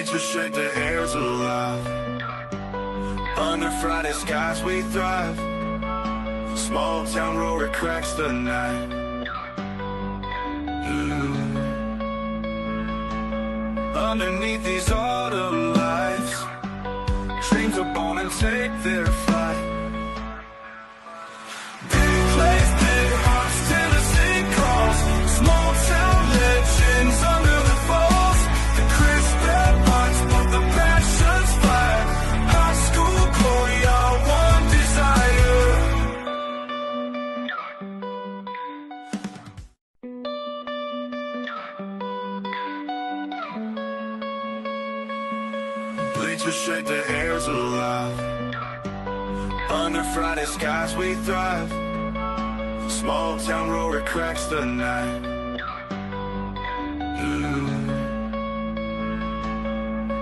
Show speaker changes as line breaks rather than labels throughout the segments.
Bleachers shake, the air's alive. Under Friday skies we thrive. Small town roar, it cracks the night. Underneath these autumn lights, dreams are born and take their flight. Big plays, big hearts, Tennessee calls. Small town legends under the falls. The crisp red hearts, but the passions fly. High school glory, our one desire. Bleachers shake, the air's alive. Under Friday skies we thrive. Small town roar, it cracks the night.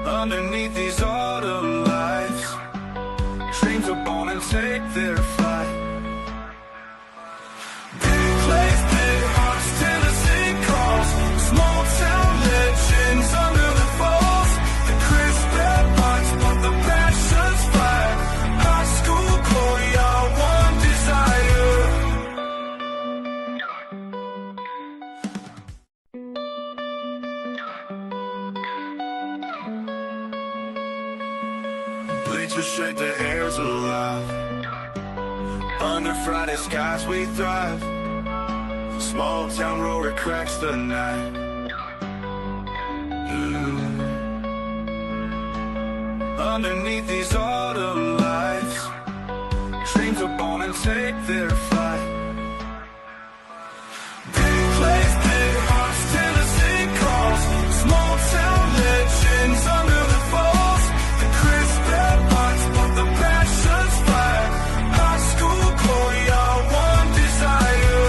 Underneath these autumn lights, dreams are born and take their flight. Big plays, big hearts, Tennessee calls. Small town legends under the falls. The crisp red hearts, but the passions fly. High school glory, our one desire. Bleachers shake, the air's alive. Under Friday skies we thrive. Small town roar, it cracks the night. Underneath these autumn lights, dreams are born and take their flight. Big plays, big hearts, Tennessee calls. Small town legends under the falls. The crisp red hearts, but the passions fly. High school glory, our one desire.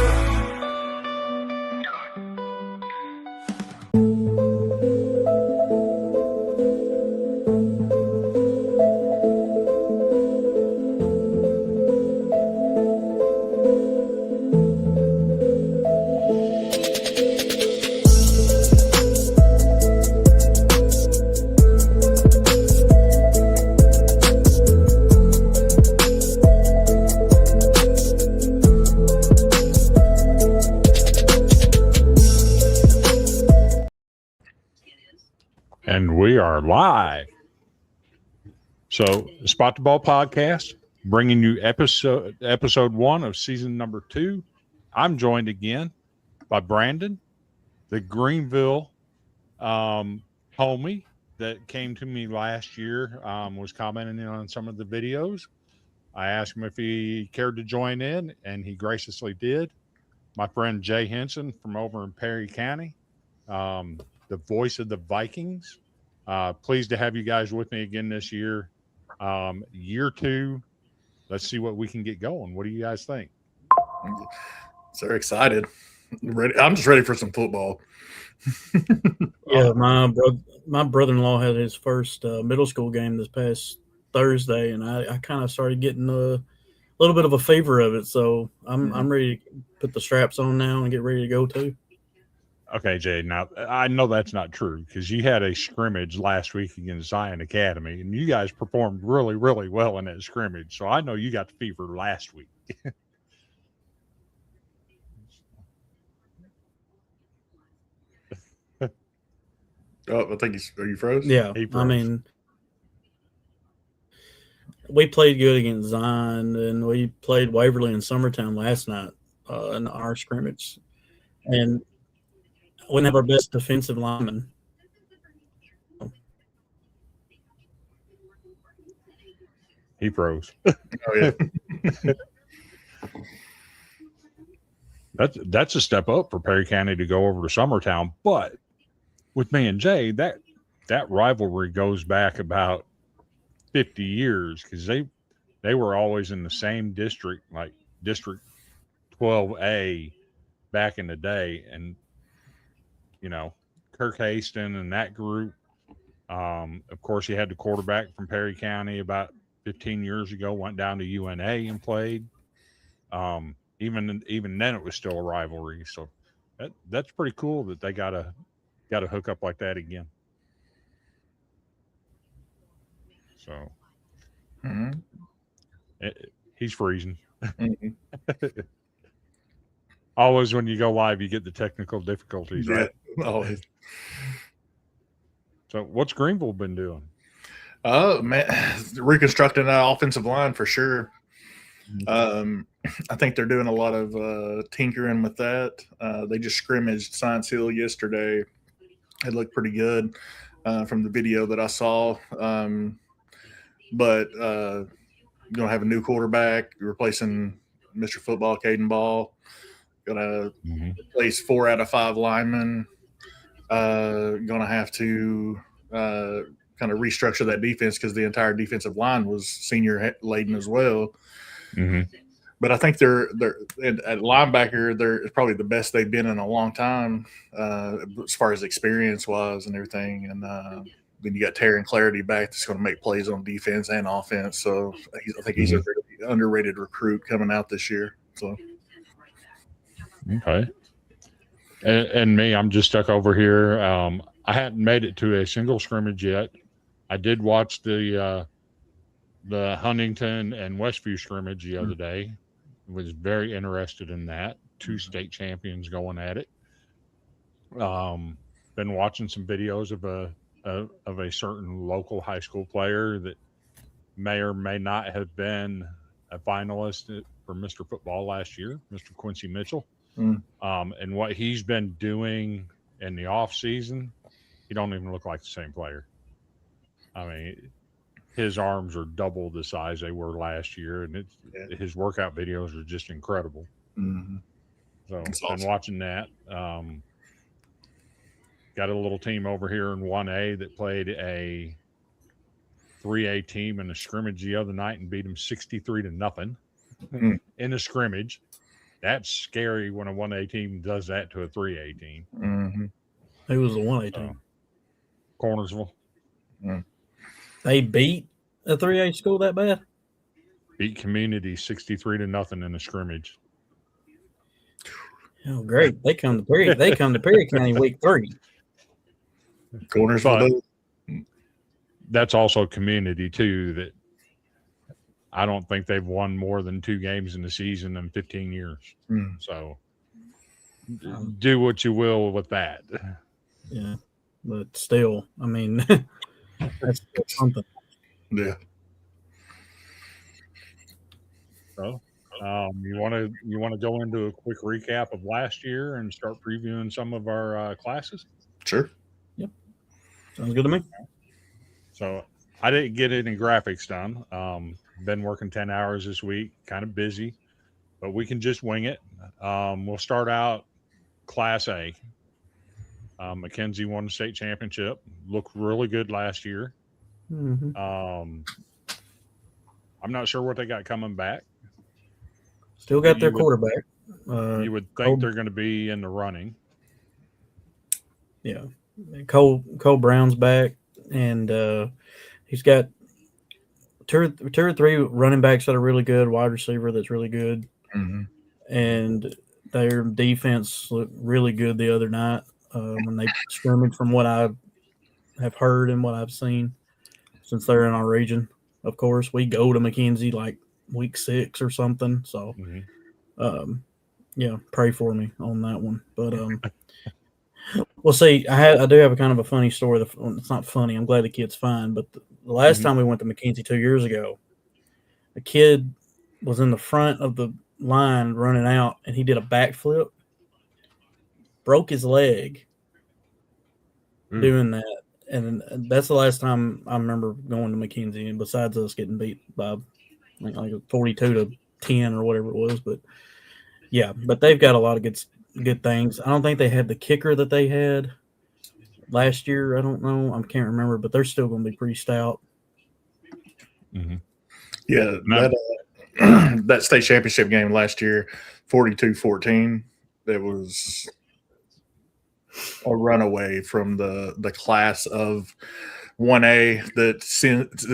And we are live. So, Spot the Ball podcast, bringing you episode 1 of season number 2. I'm joined again by Brandon, the Greenville homie that came to me last year, was commenting on some of the videos. I asked him if he cared to join in, and he graciously did. My friend Jay Henson from over in Perry County, the voice of the Vikings. Pleased to have you guys with me again this year. Year 2. Let's see what we can get going. What do you guys think?
So excited. Ready. I'm just ready for some football.
Yeah, my brother-in-law had his first middle school game this past Thursday, and I kind of started getting a little bit of a favor of it. So I'm ready to put the straps on now and get ready to go too.
Okay, Jay, now I know that's not true because you had a scrimmage last week against Zion Academy, and you guys performed really, really well in that scrimmage. So I know you got the fever last week.
Oh, I think are you froze?
Yeah,
He froze.
I mean, we played good against Zion, and we played Waverly and Summertown last night in our scrimmage, and we didn't have our best defensive lineman.
He froze.
Oh yeah.
That's a step up for Perry County to go over to Summertown. But with me and Jay, that rivalry goes back about 50 years because they were always in the same district, like District 12A back in the day. And, you know, Kirk Haston and that group, of course, he had the quarterback from Perry County about 15 years ago, went down to UNA and played. Even then, it was still a rivalry. So that's pretty cool that they got to hook up like that again. So
Mhm.
he's freezing.
Mhm.
Always when you go live, you get the technical difficulties,
Yeah.
right?
Always.
So what's Greenville been doing?
Oh man, reconstructing that offensive line for sure. I think they're doing a lot of tinkering with that. They just scrimmaged Science Hill yesterday. It looked pretty good from the video that I saw. But going to have a new quarterback replacing Mr. Football, Caden Ball. Going to replace 4 out of 5 linemen. Going to have to kind of restructure that defense because the entire defensive line was senior laden as well.
Mm-hmm.
But I think they're at linebacker. They're probably the best they've been in a long time as far as experience wise and everything. And then you got Terry Clarity back that's going to make plays on defense and offense. So I think he's a really underrated recruit coming out this year. So
okay. And me, I'm just stuck over here. I hadn't made it to a single scrimmage yet. I did watch the Huntington and Westview scrimmage the other day. Was very interested in that. 2 state champions going at it. Been watching some videos of a certain local high school player that may or may not have been a finalist for Mr. Football last year, Mr. Quincy Mitchell. And what he's been doing in the off season, he don't even look like the same player. I mean, his arms are double the size they were last year, and his workout videos are just incredible.
Mm-hmm.
So
That's
been
awesome.
watching that. Got a little team over here in 1A that played a 3A team in a scrimmage the other night and beat them 63-0 in a scrimmage. That's scary when a 1A team does that to a 3A team.
Mm-hmm.
Who was the 1A team?
Cornersville.
They beat a 3A school that bad?
Beat Community 63-0 in a scrimmage.
Oh, great! They come to Perry. They come to Perry County week 3.
Corners,
But that's also Community too. That I don't think they've won more than 2 games in the season in 15 years. So do what you will with that.
Yeah, but still, I mean, that's something.
Yeah.
So you want to go into a quick recap of last year and start previewing some of our classes?
Sure.
Yep. Sounds good to me.
So I didn't get any graphics done. Been working 10 hours this week, kind of busy, but we can just wing it. We'll start out Class A. Mackenzie won the state championship. Looked really good last year.
Mm-hmm.
I'm not sure what they got coming back.
Still got their quarterback.
You would think they're going to be in the running.
Yeah. Cole Brown's back, and he's got two or 3 running backs that are really good, wide receiver that's really good.
Mm-hmm.
And their defense looked really good the other night when they scrimmaged, from what I have heard and what I've seen, since they're in our region. Of course, we go to Mackenzie like week 6 or something. So, yeah, pray for me on that one. But we'll see. I do have a kind of a funny story. It's not funny. I'm glad the kid's fine. But the last time we went to Mackenzie 2 years ago, a kid was in the front of the line running out, and he did a backflip, broke his leg doing that. And that's the last time I remember going to Mackenzie, and besides us getting beat by like 42-10 or whatever it was. But yeah, but they've got a lot of good things. I don't think they had the kicker that they had last year. I don't know. I can't remember, but they're still going to be pretty stout.
Mm-hmm.
Yeah, that state championship game last year, 42-14, it was a runaway from the class of 1A that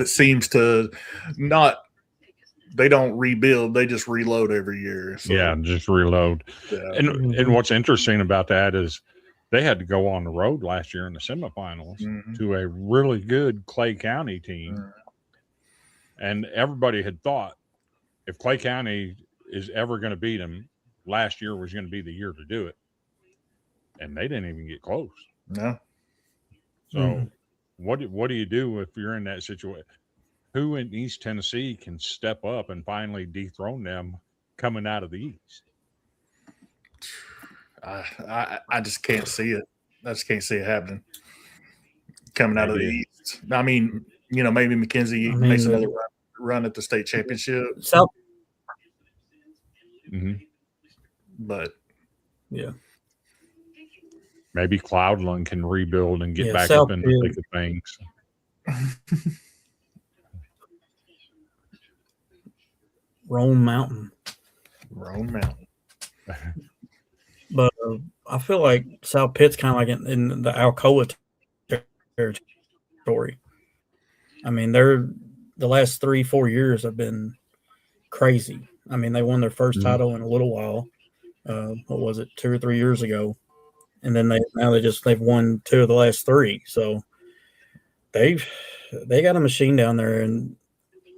seems to not – they don't rebuild, they just reload every year. So,
yeah, just reload.
Yeah.
And what's interesting about that is they had to go on the road last year in the semifinals to a really good Clay County team. And everybody had thought if Clay County is ever going to beat them, last year was going to be the year to do it. And they didn't even get close.
No.
So what do you do if you're in that situation? Who in East Tennessee can step up and finally dethrone them coming out of the East?
I just can't see it. I just can't see it happening. Coming out of the
Maybe.
East. I mean, maybe McKenzie makes another run at the state championship.
South.
Mm-hmm.
But
Yeah.
Maybe Cloudland can rebuild and get back
South
up in the thick of things.
Roan Mountain. But I feel like South Pitt's kind of like in the Alcoa territory. I mean, the last 3-4 years have been crazy. I mean, they won their first title in a little while. What was it, 2 or 3 years ago? And then they've won 2 of the last 3. So they got a machine down there. And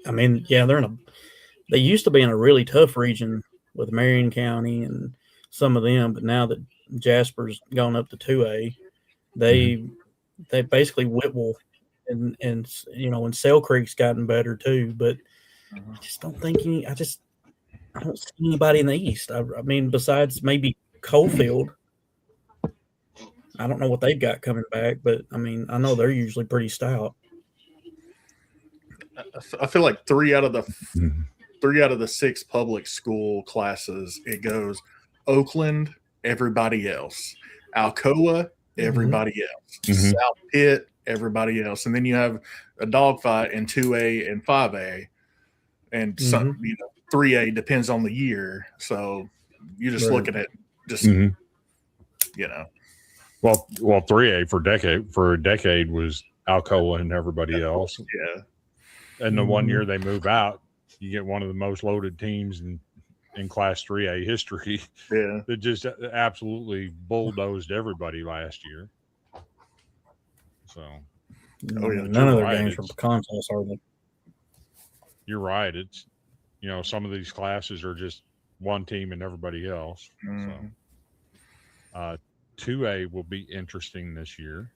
I mean, yeah, they used to be in a really tough region with Marion County and some of them, but now that Jasper's gone up to 2A, they basically Whitwell and and Sail Creek's gotten better too. But I just don't think I don't see anybody in the East. I mean, besides maybe Coalfield. I don't know what they've got coming back, but I mean, I know they're usually pretty stout.
I feel like 3 out of the 6 public school classes, it goes Oakland, everybody else, Alcoa, everybody else, South Pitt, everybody else, and then you have a dogfight in 2A and 5A, and some 3A depends on the year. So you're just looking at
Well, 3A for a decade was Alcoa and everybody else.
Yeah.
And the 1 year they move out, you get one of the most loaded teams in Class 3A history.
Yeah.
That just absolutely bulldozed everybody last year. So,
none of their games were contests, are they?
You're right. It's some of these classes are just one team and everybody else. So, 2A will be interesting this year,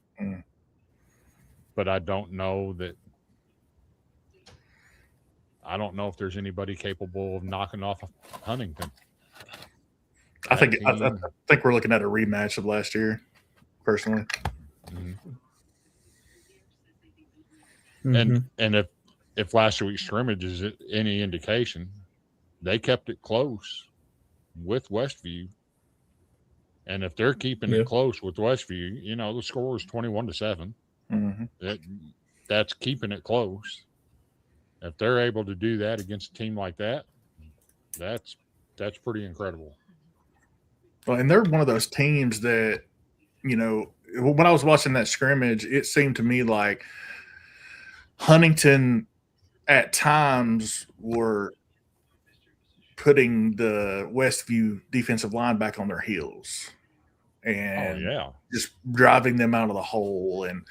but I don't know if there's anybody capable of knocking off Huntington.
I think we're looking at a rematch of last year, personally.
And if last week's scrimmage is any indication, they kept it close with Westview. And if they're keeping it close with Westview, the score is 21-7. That's keeping it close. If they're able to do that against a team like that, that's pretty incredible.
Well, and they're one of those teams that, when I was watching that scrimmage, it seemed to me like Huntington at times were putting the Westview defensive line back on their heels and just driving them out of the hole. And,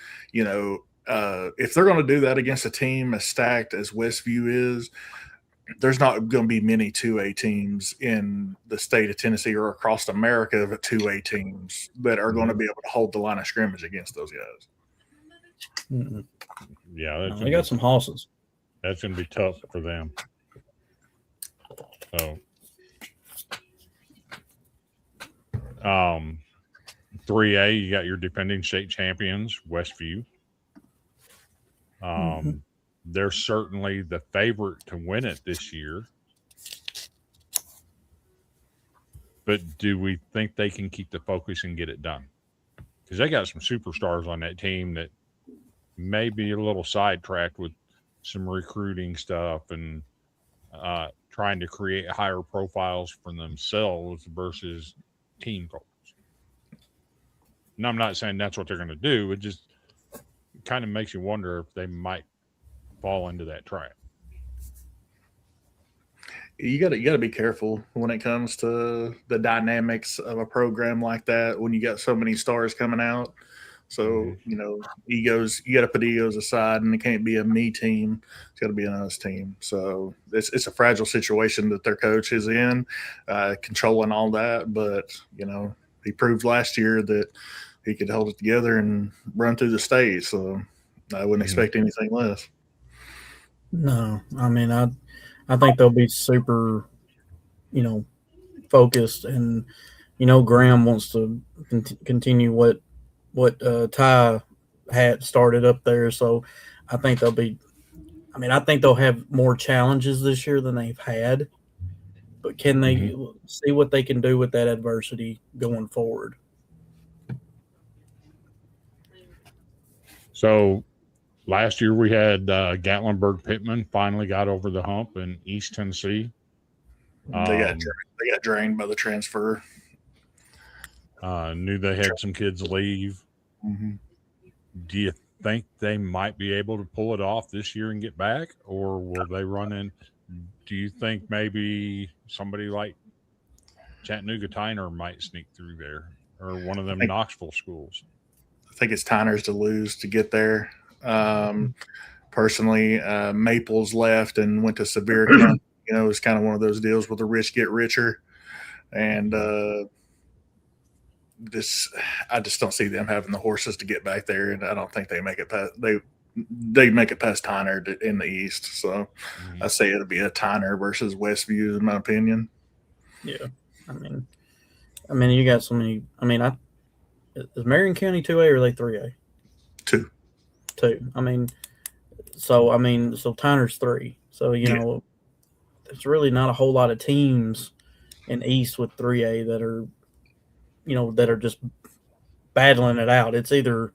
if they're going to do that against a team as stacked as Westview is, there's not going to be many 2A teams in the state of Tennessee or across America of 2A teams that are going to be able to hold the line of scrimmage against those guys.
Yeah.
They got some horses.
That's going to be tough for them. So, 3A, you got your defending state champions, Westview. They're certainly the favorite to win it this year. But do we think they can keep the focus and get it done? Because they got some superstars on that team that may be a little sidetracked with some recruiting stuff and trying to create higher profiles for themselves versus team goals. And I'm not saying that's what they're going to do. It just kind of makes you wonder if they might fall into that trap.
You got to be careful when it comes to the dynamics of a program like that when you got so many stars coming out. So, egos, you got to put egos aside, and it can't be a me team. It's got to be an us team. So it's a fragile situation that their coach is in, controlling all that. But, he proved last year that he could hold it together and run through the state. So I wouldn't expect anything less.
No, I mean, I think they'll be super, focused, and Graham wants to continue what Ty had started up there. So I think I think they'll have more challenges this year than they've had. But can they see what they can do with that adversity going forward?
So last year we had Gatlinburg Pittman finally got over the hump in East Tennessee.
They got drained by the transfer.
Knew they had some kids leave.
Mm-hmm.
Do you think they might be able to pull it off this year and get back, or will they run in? Do you think maybe somebody like Chattanooga Tyner might sneak through there, or one of them Knoxville schools?
I think it's Tyner's to lose to get there. Personally, Maples left and went to Sevier County. It's kind of one of those deals where the rich get richer, and I just don't see them having the horses to get back there, and I don't think they make it past they make it past Tyner in the East. So I say it'll be a Tyner versus Westview, in my opinion.
Yeah, I mean, you got so many. I mean, is Marion County 2A or are they 3A?
2.
I mean, so Tyner's 3. So there's really not a whole lot of teams in East with 3A that are, that are just battling it out. It's either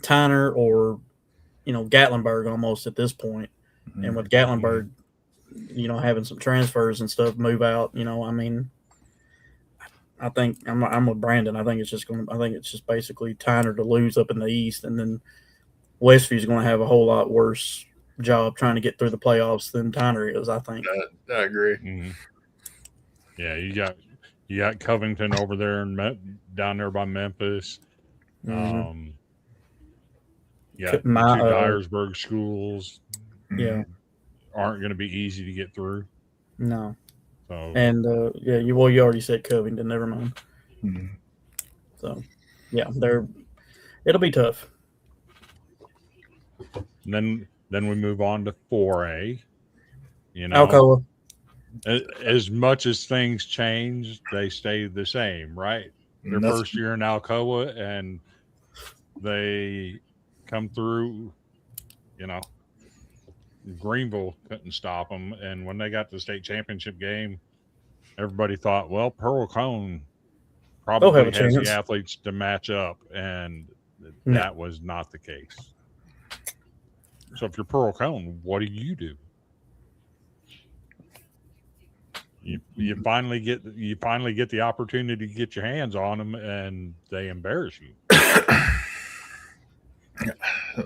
Tyner or, Gatlinburg almost at this point. Mm-hmm. And with Gatlinburg, having some transfers and stuff move out, I think I'm with Brandon. I think it's just basically Tyner to lose up in the East, and then Westview's going to have a whole lot worse job trying to get through the playoffs than Tyner is, I think.
I agree.
Mm-hmm. Yeah, you got Covington over there and down there by Memphis.
Mm-hmm.
Yeah, two Dyersburg schools.
Yeah,
aren't going to be easy to get through.
No.
So
and you already said Covington. Never mind.
Mm-hmm.
So yeah, it'll be tough.
Then we move on to 4A.
Alcoa.
As much as things change, they stay the same, right? Their first year in Alcoa, and they come through. Greenville couldn't stop them, and when they got to the state championship game, everybody thought, well, Pearl Cone probably has the athletes to match up, and that was not the case. So if you're Pearl Cone, what do? You finally get the opportunity to get your hands on them, and they embarrass you.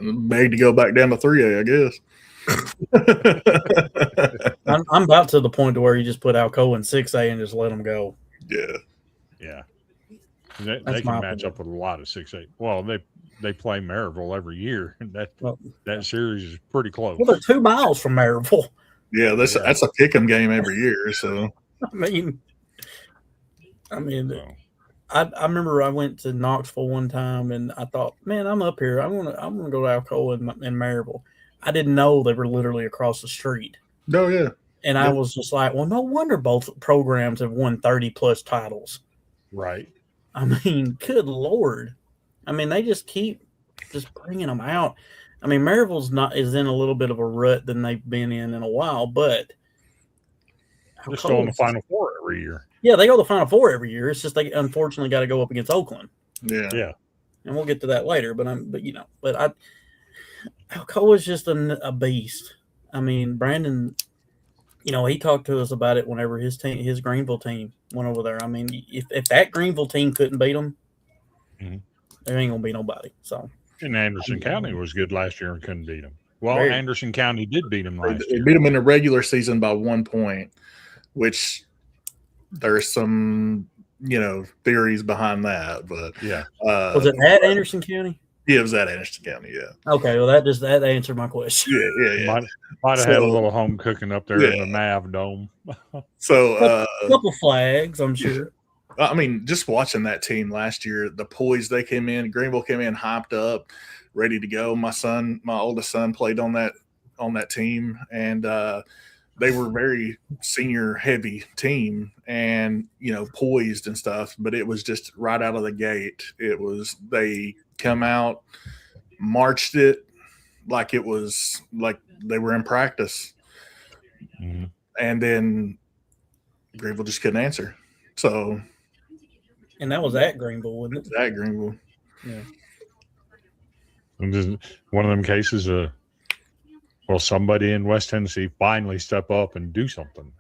Made to go back down to 3A, I guess.
I'm about to the point to where you just put Alcoa in 6A and just let them go.
Yeah.
They can match up with a lot of 6A. Well, they play Maryville every year. That series is pretty close.
Well, they're 2 miles from Maryville.
Yeah, that's a pick'em game every year. So
I remember I went to Knoxville one time, and I thought, man, I'm up here. I'm gonna go to Alcoa and Maryville. I didn't know they were literally across the street.
Oh yeah.
And I was just like, well, no wonder both programs have won 30+ titles.
Right.
Good Lord. They just keep bringing them out. Maryville's is in a little bit of a rut than they've been in a while, but
they're still in the Final Four every year.
Yeah, they go to the Final Four every year. It's just they unfortunately got to go up against Oakland.
Yeah.
And we'll get to that later. Alcoa's just a beast. Brandon, he talked to us about it whenever his Greenville team went over there. If that Greenville team couldn't beat them, there ain't gonna be nobody. So.
And Anderson County was good last year and couldn't beat them. Well, Anderson County did beat them last year.
They beat them in the regular season by 1 point, which there's some, theories behind that. But
yeah,
was it at Anderson County?
Yeah, it was at Anderson County. Yeah,
Okay, well that answered my question.
yeah.
Might have had a
So-
little home cooking up there in the Mav Dome.
So,
Couple flags, I'm sure.
I mean, just watching that team last year, the poise they came in, Greenville came in hyped up, ready to go. My oldest son, played on that team, and they were very senior heavy team, and poised and stuff. But it was just right out of the gate. They come out, marched it like it was like they were in practice,
Mhm.
and then Greenville just couldn't answer. So.
And that was at Greenville, wasn't it?
At Greenville.
Yeah.
And just one of them cases, somebody in West Tennessee finally step up and do something.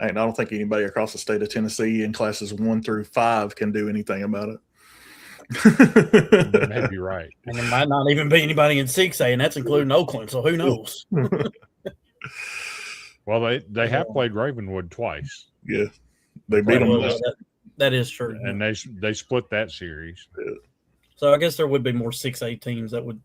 And I don't think anybody across the state of Tennessee in classes 1 through 5 can do anything about it.
Maybe right.
And there might not even be anybody in 6A, and that's including Oakland, so who knows?
Well, they have played Ravenwood twice,
Yeah, they beat them.
Well, that is true.
and they split that series.
So I guess there would be more 6A teams that would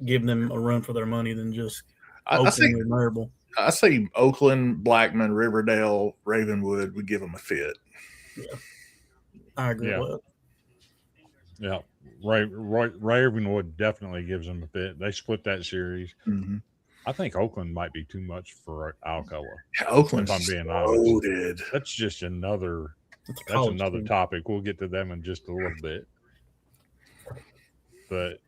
give them a run for their money than just
I
Oakland or Marable.
say Oakland, Blackman, Riverdale, Ravenwood would give them a fit.
I agree
Yeah.
with that.
Yeah, Ravenwood definitely gives them a fit. They split that series.
Mm-hmm.
I think Oakland might be too much for Alcoa.
Yeah, Oakland's
If I'm being honest.
loaded.
That's just another.
It's a
That's
college
another
team.
topic. We'll get to them in just a little bit. But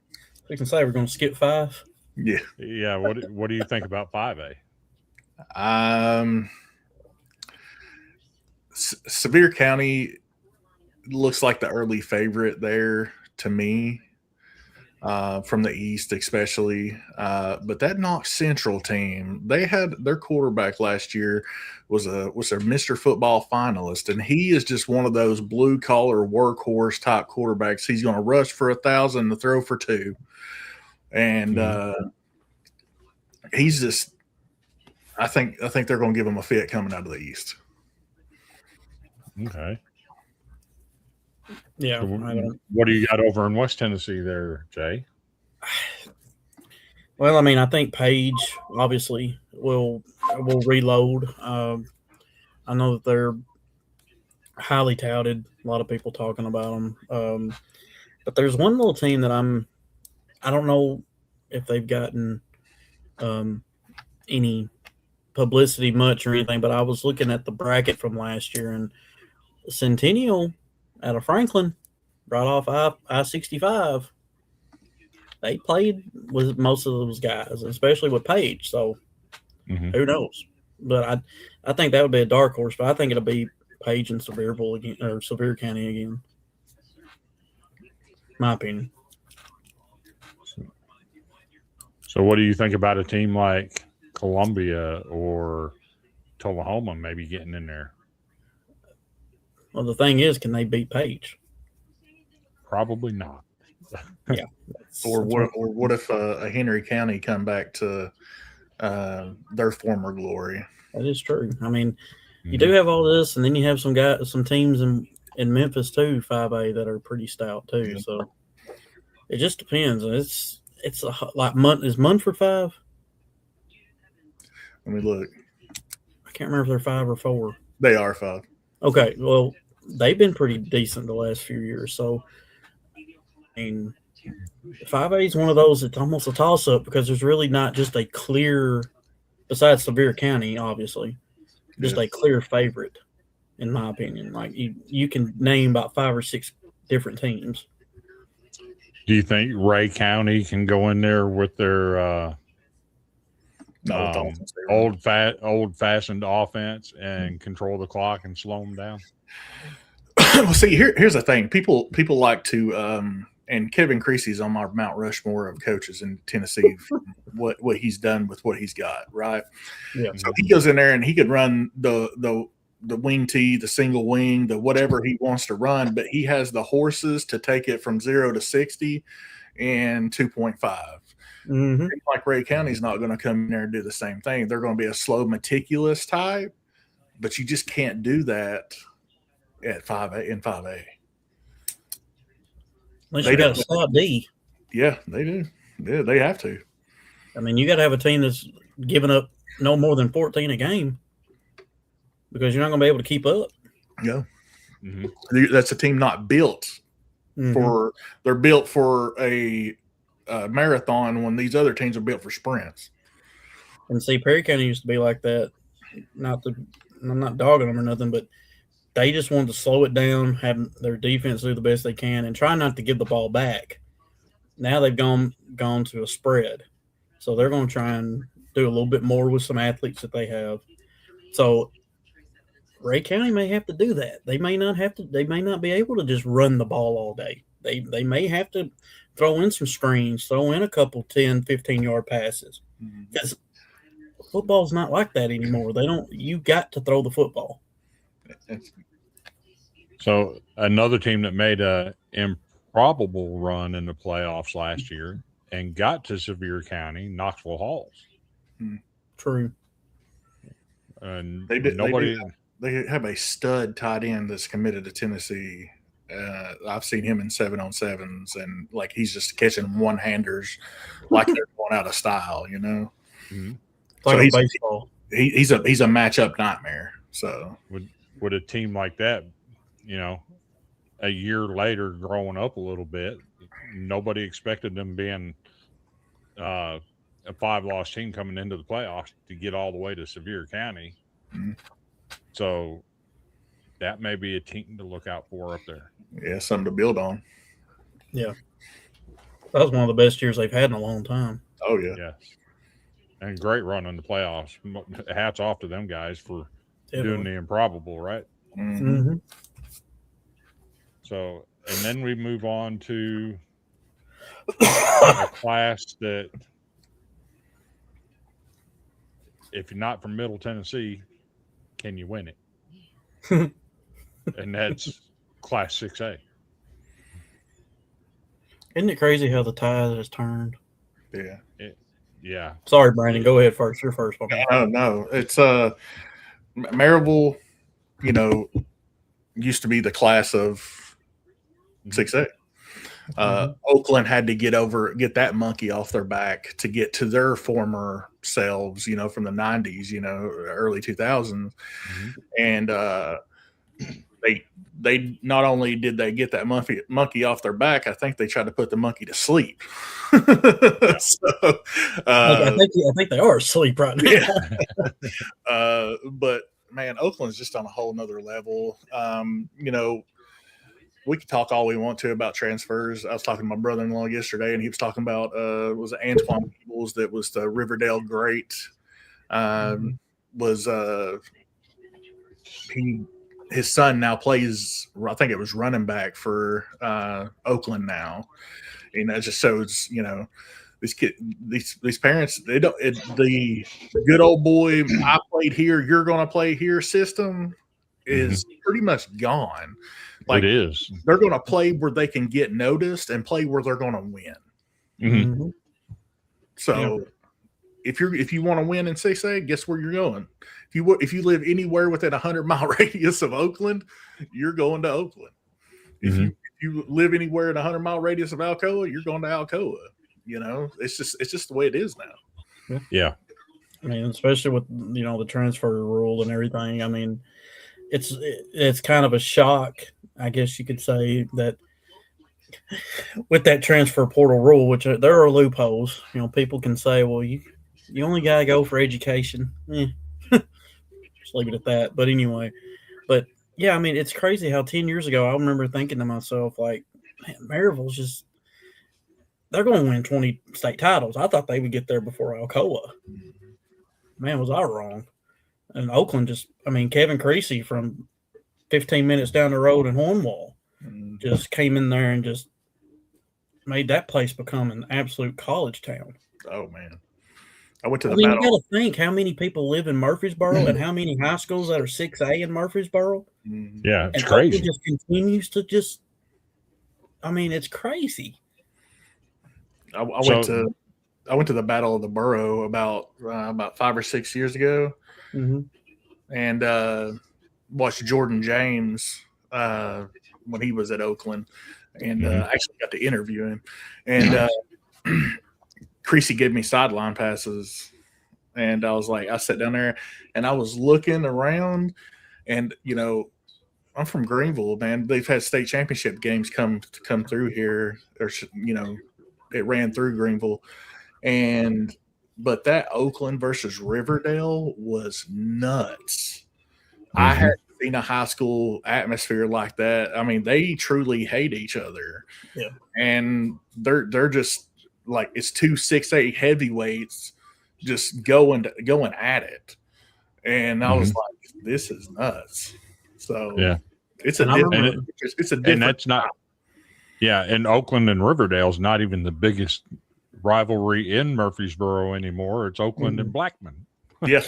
We can say we're going to skip 5.
Yeah.
yeah, what do you think about 5A?
Sevier County looks like the early favorite there to me, from the East especially. But that Knox Central team, they had their quarterback last year was a Mr. Football finalist, and he is just one of those blue collar workhorse type quarterbacks. He's going to rush for 1,000 to throw for 2, and he's just. I think they're going to give him a fit coming out of the East.
Okay.
Yeah.
So
I don't-
what do you got over in West Tennessee there, Jay?
Well, I mean, I think Page obviously will reload. I know that they're highly touted. A lot of people talking about them. But there's one little team that I don't know if they've gotten any publicity much or anything, but I was looking at the bracket from last year, and Centennial out of Franklin, right off I-65, they played with most of those guys, especially with Page. So
Mhm.
who knows? But I think that would be a dark horse. But I think it'll be Page and Sevierville again, or Sevier County again. My opinion.
So what do you think about a team like Columbia or Tullahoma maybe getting in there?
Well, the thing is, can they beat Page?
Probably not.
Or what if a Henry County come back to their former glory?
That is true. I mean, you do have all this, and then you have some teams in Memphis too, 5A, that are pretty stout too.
Yeah.
So it just depends. It's like is Munford 5?
Let me look.
I can't remember if they're 5 or 4.
They are 5.
Okay, well, they've been pretty decent the last few years. So, I mean, 5A is one of those that's almost a toss-up because there's really not just a clear, besides Sevier County, obviously, just
Yeah.
a clear favorite, in my opinion. Like, you can name about 5 or 6 different teams.
Do you think Ray County can go in there with their
No, Dolphins, they were-
old-fashioned offense and control the clock and slow them down?
Well, see, here's the thing. People like to, and Kevin Creasy's on my Mount Rushmore of coaches in Tennessee. From what he's done with what he's got, right?
Yeah.
So he goes in there and he could run the wing tee, the single wing, the whatever he wants to run, but he has the horses to take it from 0 to 60 in 2.5.
Mm-hmm.
Like Ray County's not going to come in there and do the same thing. They're going to be a slow, meticulous type, but you just can't do that at 5A in 5A.
Unless
They
you got a
don't-
stout D.
Yeah, they do. Yeah, they have to.
I mean, you got to have a team that's giving up no more than 14 a game because you're not going to be able to keep up.
Yeah,
Mhm.
that's a team not built
Mhm.
for. They're built for a marathon when these other teams are built for sprints.
And see, Perry County used to be like that. I'm not dogging them or nothing, but they just wanted to slow it down, have their defense do the best they can, and try not to give the ball back. Now they've gone to a spread, so they're going to try and do a little bit more with some athletes that they have. So Ray County may have to do that. They may not have to. They may not be able to just run the ball all day. They may have to throw in some screens, throw in a couple 10, 15-yard passes. Because football's not like that anymore. They don't. You got to throw the football.
So another team that made a improbable run in the playoffs last year and got to Sevier County, Knoxville Halls,
True.
and
They did- they
nobody.
They have a stud tight end that's committed to Tennessee. I've seen him in 7-on-7s, and like he's just catching one-handers like they're going out of style, you know.
Mhm.
It's like
So
a
he's-
baseball.
He's a matchup nightmare. So
Would a team like that, a year later growing up a little bit, nobody expected them being a 5-loss team coming into the playoffs to get all the way to Sevier County.
Mhm.
So that may be a team to look out for up there.
yeah, something to build on.
That was one of the best years they've had in a long time.
Oh yeah,
Yes. And great run in the playoffs. Hats off to them guys for doing the improbable, right?
Mhm.
Mm-hmm.
So, and then we move on to a class that, if you're not from Middle Tennessee, can you win it? And that's Class 6A.
Isn't it crazy how the tide has turned?
yeah.
Yeah.
Sorry, Brandon. Go ahead first. You're first.
No, it's Maryville, used to be the class of 6A. Oakland had to get that monkey off their back to get to their former selves, from the 90s, early 2000s.
Mhm.
And they not only did they get that monkey off their back, I think they tried to put the monkey to sleep. So,
I think they are asleep right now.
but man, Oakland's just on a whole nother level. We can talk all we want to about transfers. I was talking to my brother-in-law yesterday, and he was talking about was it Antoine Peebles that was the Riverdale great. His son now plays, I think it was running back for Oakland now. And that just shows, these parents, the good old boy, I played here, you're going to play here system is pretty much gone. Like,
it is.
they're going to play where they can get noticed and play where they're going to win.
Mm-hmm.
So if you want to win in 6A, guess where you're going? If you live anywhere within 100-mile radius of Oakland, you're going to Oakland. If you live anywhere in 100-mile radius of Alcoa, you're going to Alcoa. It's just the way it is now.
Yeah.
I mean, especially with the transfer rule and everything. I mean, it's kind of a shock, I guess you could say, that with that transfer portal rule, which there are loopholes. People can say, well, you only got to go for education. Just leave it at that. But anyway, yeah, I mean, it's crazy how 10 years ago I remember thinking to myself, like, man, Maryville's they're going to win 20 state titles. I thought they would get there before Alcoa. Man, was I wrong. And Oakland Kevin Creasy from 15 minutes down the road in Hornwall just came in there and just made that place become an absolute college town.
Oh, man. I went to the
You
battle.
got to think how many people live in Murfreesboro and how many high schools that are 6A in Murfreesboro.
Yeah, it's
and
crazy.
Oakland just continues to it's crazy.
I went to the Battle of the Borough about 5 or 6 years ago, and watched Jordan James when he was at Oakland. and I actually got to interview him. And Creasy gave me sideline passes, and I was like, I sat down there and I was looking around, and I'm from Greenville, man. They've had state championship games come through here, or it ran through Greenville, but that Oakland versus Riverdale was nuts. I hadn't seen a high school atmosphere like that. I mean, they truly hate each other.
Yeah.
And they're just like, it's 2 6'8" heavyweights just going at it. And I was like, this is nuts. So
Yeah,
it's a different, it's a different,
and that's not, yeah. And Oakland and Riverdale's not even the biggest rivalry in Murfreesboro anymore. It's Oakland and Blackman.
yeah.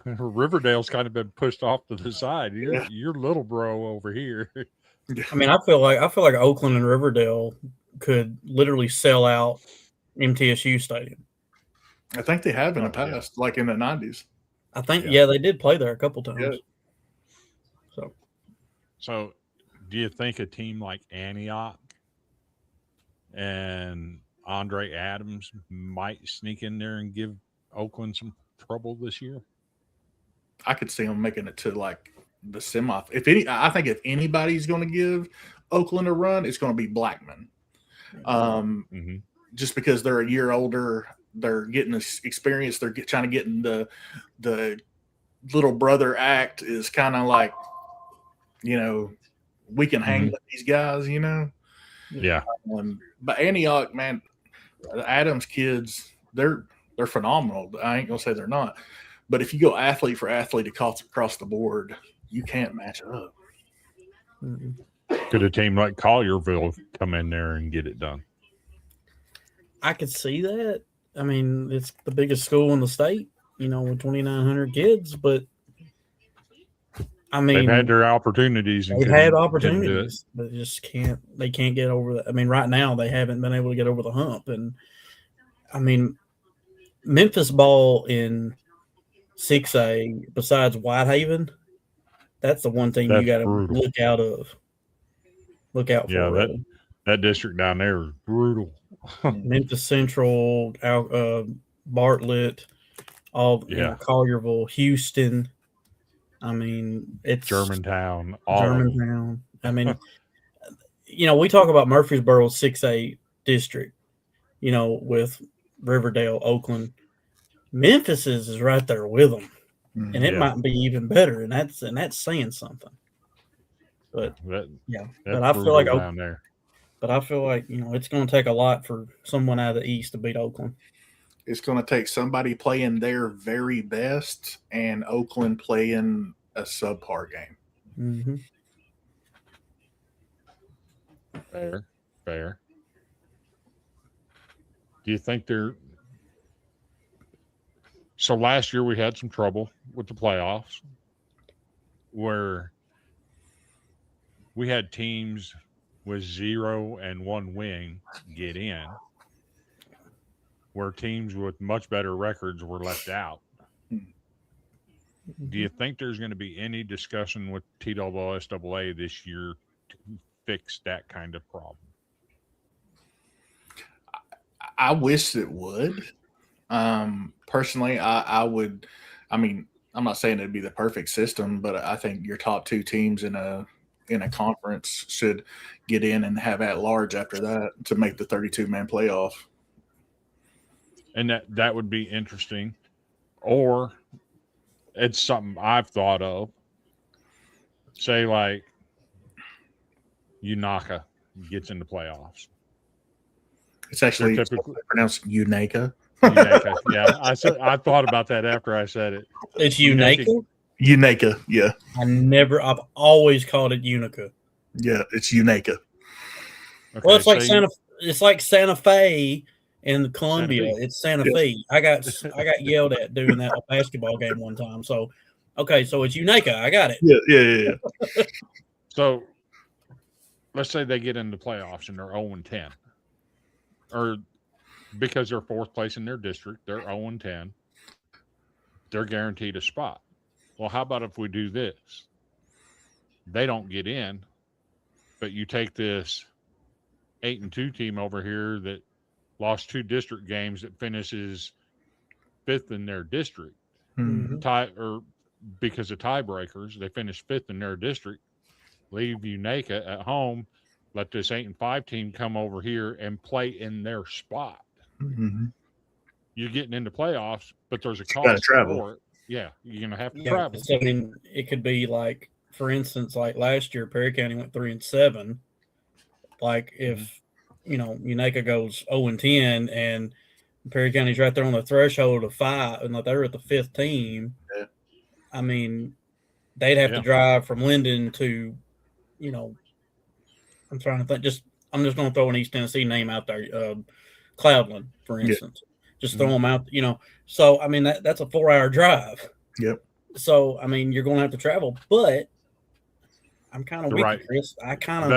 Riverdale's kind of been pushed off to the side. You're little bro over here.
I mean, I feel like Oakland and Riverdale could literally sell out MTSU Stadium.
I think they have in the past, like in the 90s.
I think, they did play there a couple times.
Yeah.
So, do you think a team like Antioch and Andre Adams might sneak in there and give Oakland some trouble this year?
I could see them making it to like the semi. I think if anybody's going to give Oakland a run, it's going to be Blackman. Just because they're a year older, they're getting this experience. They're trying to get in the little brother act is kind of like, we can hang with these guys,
Yeah.
But Antioch, man, Adams kids, they're phenomenal. I ain't gonna say they're not, but if you go athlete for athlete across the board, you can't match up.
Could a team like Collierville come in there and get it done?
I could see that. I mean, it's the biggest school in the state, with 2,900 kids, but I mean,
they've had their opportunities.
They've had opportunities, but they can't get over that. I mean, right now they haven't been able to get over the hump. And I mean, Memphis ball in 6A, besides Whitehaven, that's the one thing you got to look out for.
Yeah, that district down there is brutal.
Memphis Central, Bartlett, Collierville, Houston. I mean, it's
Germantown.
I mean, we talk about Murfreesboro 6A district, with Riverdale, Oakland. Memphis is right there with them, and it might be even better, and that's saying something. But but I feel like
down there.
But I feel like it's going to take a lot for someone out of the East to beat Oakland.
It's going to take somebody playing their very best and Oakland playing a subpar game.
Fair. Do you think they're – so last year we had some trouble with the playoffs where we had teams with 0 and 1 win get in, where teams with much better records were left out. Do you think there's going to be any discussion with TSSAA this year to fix that kind of problem?
I wish it would. Personally, I would. I mean, I'm not saying it'd be the perfect system, but I think your top 2 teams in a conference should get in and have at large after that to make the 32-man playoff.
And that would be interesting. Or it's something I've thought of. Say like Unaka gets into playoffs.
It's actually pronounced Unaka.
Unaka. Yeah, I thought about that after I said it.
It's Unaka?
Unaka, yeah.
I've always called it Unica.
Yeah, it's Unaka.
Okay, well, it's like Santa Fe in Columbia. It's Santa Fe. I got yelled at doing that basketball game one time. So, okay, so it's Unaka. I got it.
Yeah.
So, let's say they get into playoffs and they're 0-10. Or because they're 4th place in their district, they're 0-10. They're guaranteed a spot. Well, how about if we do this? They don't get in, but you take this 8-2 team over here that lost 2 district games that finishes 5th in their district.
Mhm.
Because of tiebreakers, they finished 5th in their district. Leave Unaka at home. Let this 8-5 team come over here and play in their spot.
Mhm.
You're getting into playoffs, but there's a
gotta
cost
travel.
for it. Yeah, you're gonna have to
Yeah,
travel.
so, I mean, it could be like, for instance, like last year, Perry County went 3-7. Like if Unaka goes 0-10, and Perry County's right there on the threshold of 5, and like they're at the 5th team.
Yeah.
I mean, they'd have to drive from Linden to, I'm trying to think. I'm just going to throw an East Tennessee name out there, Cloudland, for instance. Just throw them out. So I mean that's a 4-hour drive.
Yep.
So I mean you're going to have to travel, but I'm kind of with
Right.
you, Chris. I kind of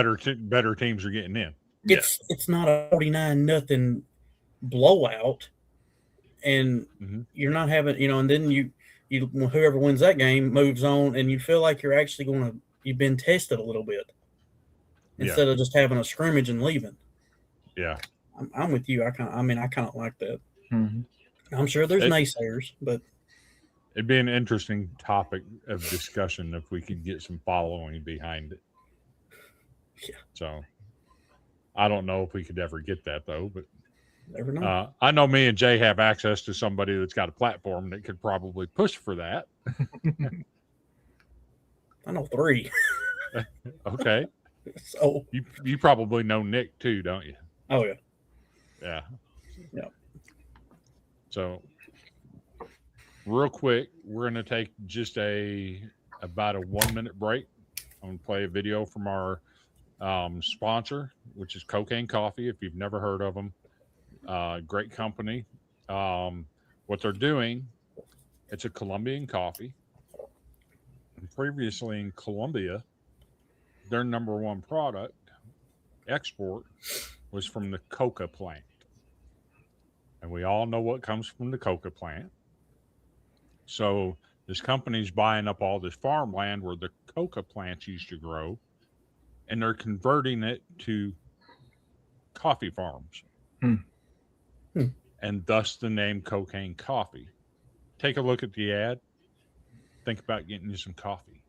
better teams are getting in.
It's not a 49-0 blowout, and you're not having and then you whoever wins that game moves on, and you feel like you're actually you've been tested a little bit instead of just having a scrimmage and leaving.
Yeah,
I'm with you. I kind of like that.
Mhm.
I'm sure there's naysayers, but
it'd be an interesting topic of discussion if we could get some following behind it.
Yeah.
So I don't know if we could ever get that though, but
never know.
I know me and Jay have access to somebody that's got a platform that could probably push for that.
I know 3.
Okay.
So
you probably know Nick too, don't you?
oh yeah.
Yeah.
Yeah.
So real quick, we're going to take just about a 1-minute break. I'm going to play a video from our sponsor, which is Cocaine Coffee. If you've never heard of them, great company. What they're doing, it's a Colombian coffee. And previously in Colombia, their number one product export was from the coca plant. And we all know what comes from the coca plant. So this company's buying up all this farmland where the coca plants used to grow, and they're converting it to coffee farms. And thus the name Cocaine Coffee. Take a look at the ad. Think about getting you some coffee.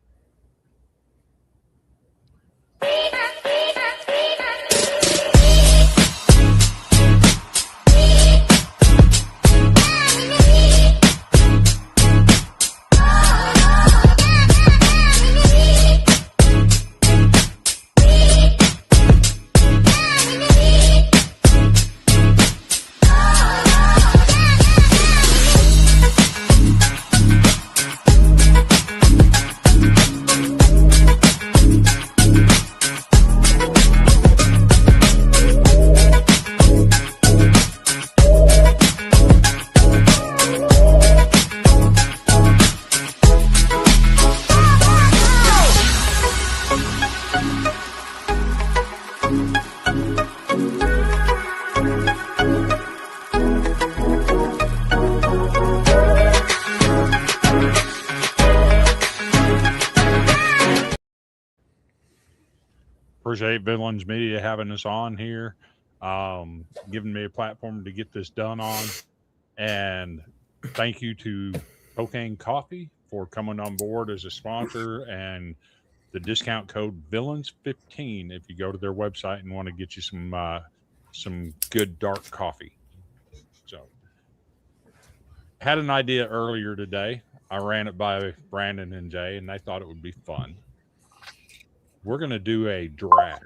Appreciate Villains Media having us on here, giving me a platform to get this done on. And thank you to Cocaine Coffee for coming on board as a sponsor, and the discount code Villains15 if you go to their website and want to get you some good dark coffee. So had an idea earlier today. I ran it by Brandon and Jay, and they thought it would be fun. We're going to do a draft.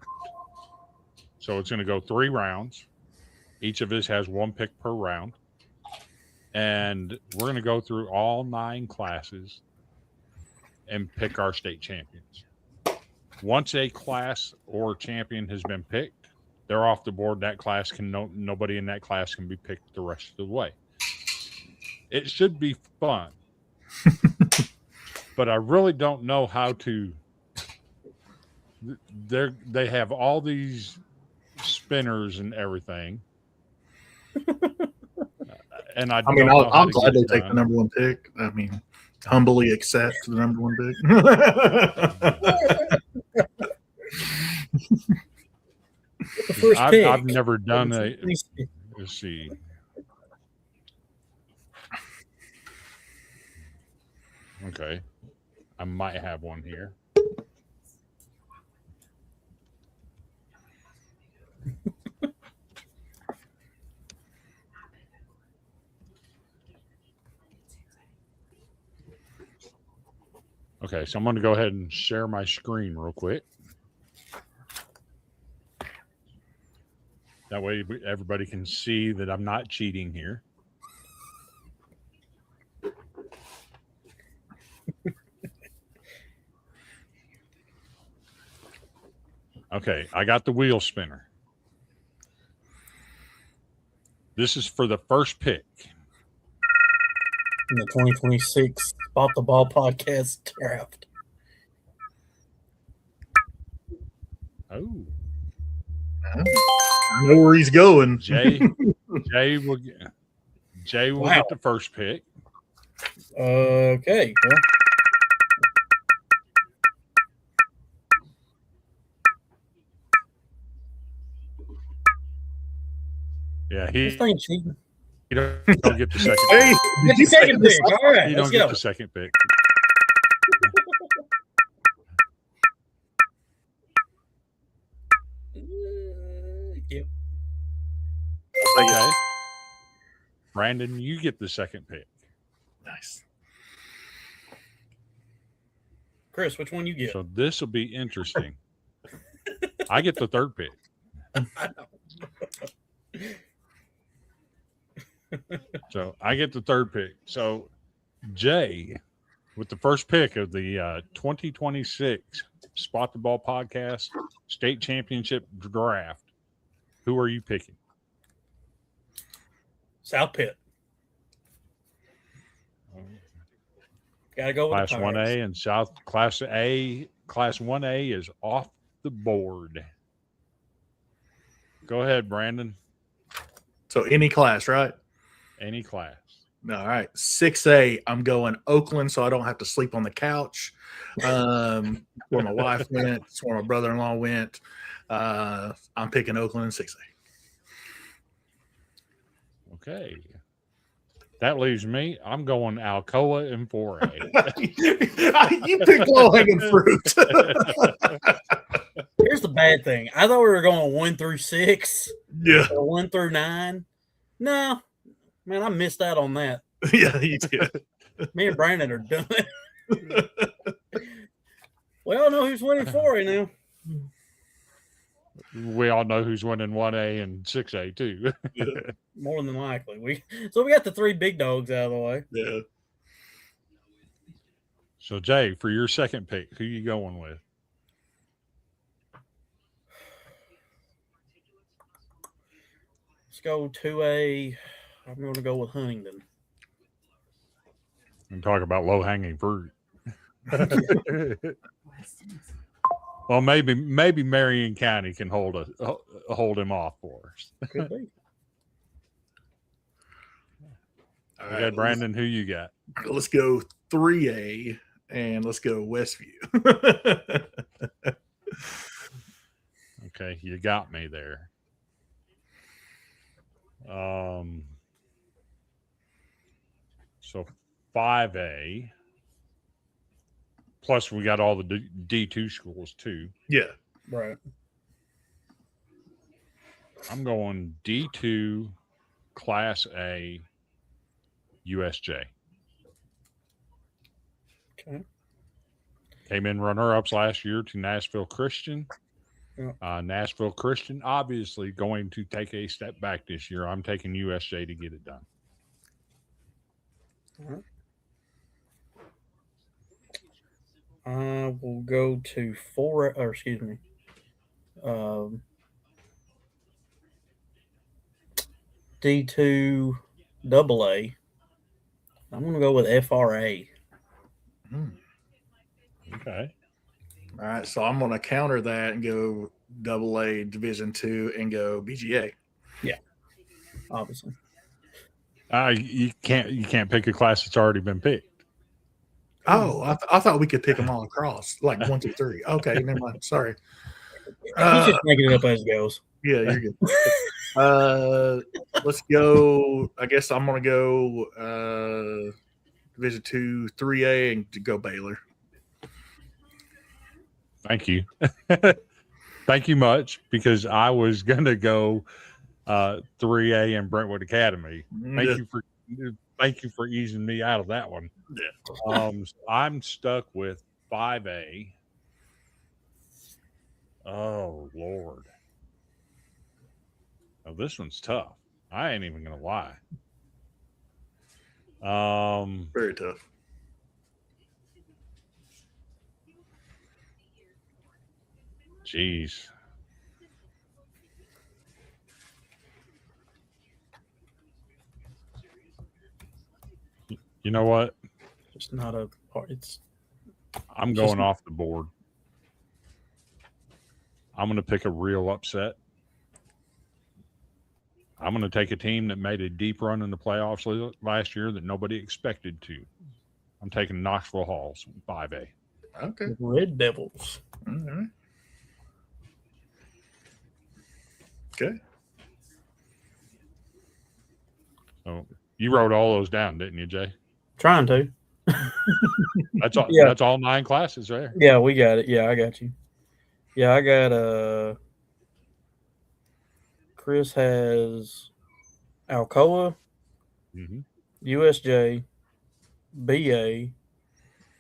So it's going to go 3 rounds. Each of us has 1 pick per round. And we're going to go through all 9 classes and pick our state champions. Once a class or champion has been picked, they're off the board. That class nobody in that class can be picked the rest of the way. It should be fun. But I really don't know how to. They have all these spinners and everything. And I'm
glad they take the number 1 pick. I mean, humbly accept the number 1 pick.
The first pick.
I've never done a. Let's see. Okay, I might have one here. Okay, so I'm going to go ahead and share my screen real quick. That way everybody can see that I'm not cheating here. Okay, I got the wheel spinner. This is for the first pick.
In the 2026 Spot the Ball podcast draft.
Oh,
I know where he's going.
Jay will get the first pick.
Okay. Well,
Yeah,
this thing cheating.
he don't get the second.
Hey,
Get the second pick. All right,
He
let's
don't get
go.
the second pick.
Yep.
Okay, Brandon, you get the second pick.
Nice.
Chris, which one you get?
So this will be interesting. I get the third pick. So I get the third pick. So Jay, with the first pick of the 2026 Spot the Ball podcast state championship draft, who are you picking?
South Pitt. Gotta go with
Class
the Pirates.
1A and South Class A. Class 1A is off the board. Go ahead, Brandon.
So any class, right?
Any class.
All right. 6A, I'm going Oakland so I don't have to sleep on the couch. Where my wife went, it's where my brother-in-law went. I'm picking Oakland in 6A.
Okay. That leaves me. I'm going Alcoa in 4A.
You pick low-hanging fruit.
Here's the bad thing. I thought we were going 1 through 6
Yeah.
or 1 through 9. No, man, I missed out on that.
Yeah, you did.
Me and Brandon are done. We all know who's winning 4A now.
We all know who's winning 1A and 6A too.
More than likely. We got the 3 big dogs out of the way.
Yeah.
So Jay, for your second pick, who you going with?
Let's go 2A. I'm going to go with Huntington.
And talk about low hanging fruit. Well, maybe Marion County can hold him off for us.
Could be.
All
Okay, Brandon, who you got?
Let's go 3A and let's go Westview.
Okay, you got me there. So 5A. Plus, we got all the D2 schools too.
Yeah.
Right.
I'm going D2, Class A, USJ.
Okay.
Came in runner-ups last year to Nashville Christian.
Yeah.
Nashville Christian, obviously going to take a step back this year. I'm taking USJ to get it done.
All right. We'll go to D2 AA. I'm going to go with FRA.
Okay.
All right. So I'm going to counter that and go AA Division II and go BGA.
Obviously.
You can't pick a class that's already been picked.
Oh, I thought we could pick them all across, like 1, 2, 3. Okay, never mind. Sorry.
He's just making it up as it goes.
Yeah, you're good. Let's go. I guess I'm gonna go Division 2, 3A, and to go Baylor.
Thank you. Thank you much, because I was gonna go 3A and Brentwood Academy. Thank you for easing me out of that one.
Yeah.
I'm stuck with 5A. Oh Lord. Oh, this one's tough. I ain't even gonna lie.
Very tough.
Jeez. You know what?
It's not a part. It's
I'm going off the board. I'm going to pick a real upset. I'm going to take a team that made a deep run in the playoffs last year that nobody expected to. I'm taking Knoxville Halls, 5A.
Okay.
Red Devils.
All right. Okay.
So you wrote all those down, didn't you, Jay?
Trying to.
That's all.
Yeah.
That's all 9 classes there.
Yeah, we got it. Yeah, I got you. Yeah, I got Chris has Alcoa,
Mm-hmm.
USJ, BA,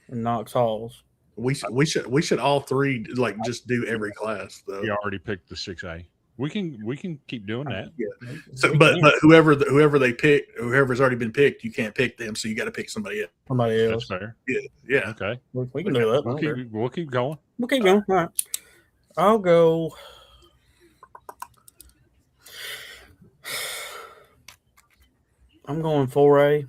and Knox Halls.
We should all three like just do every class though.
You already picked the 6A. We can keep doing that.
Yeah. So, but whoever they pick, whoever's already been picked, you can't pick them. So you got to pick somebody else.
Somebody else.
That's fair.
Yeah.
Okay.
We can do that.
We'll keep going.
We'll keep going. All right. I'll go. I'm going 4A.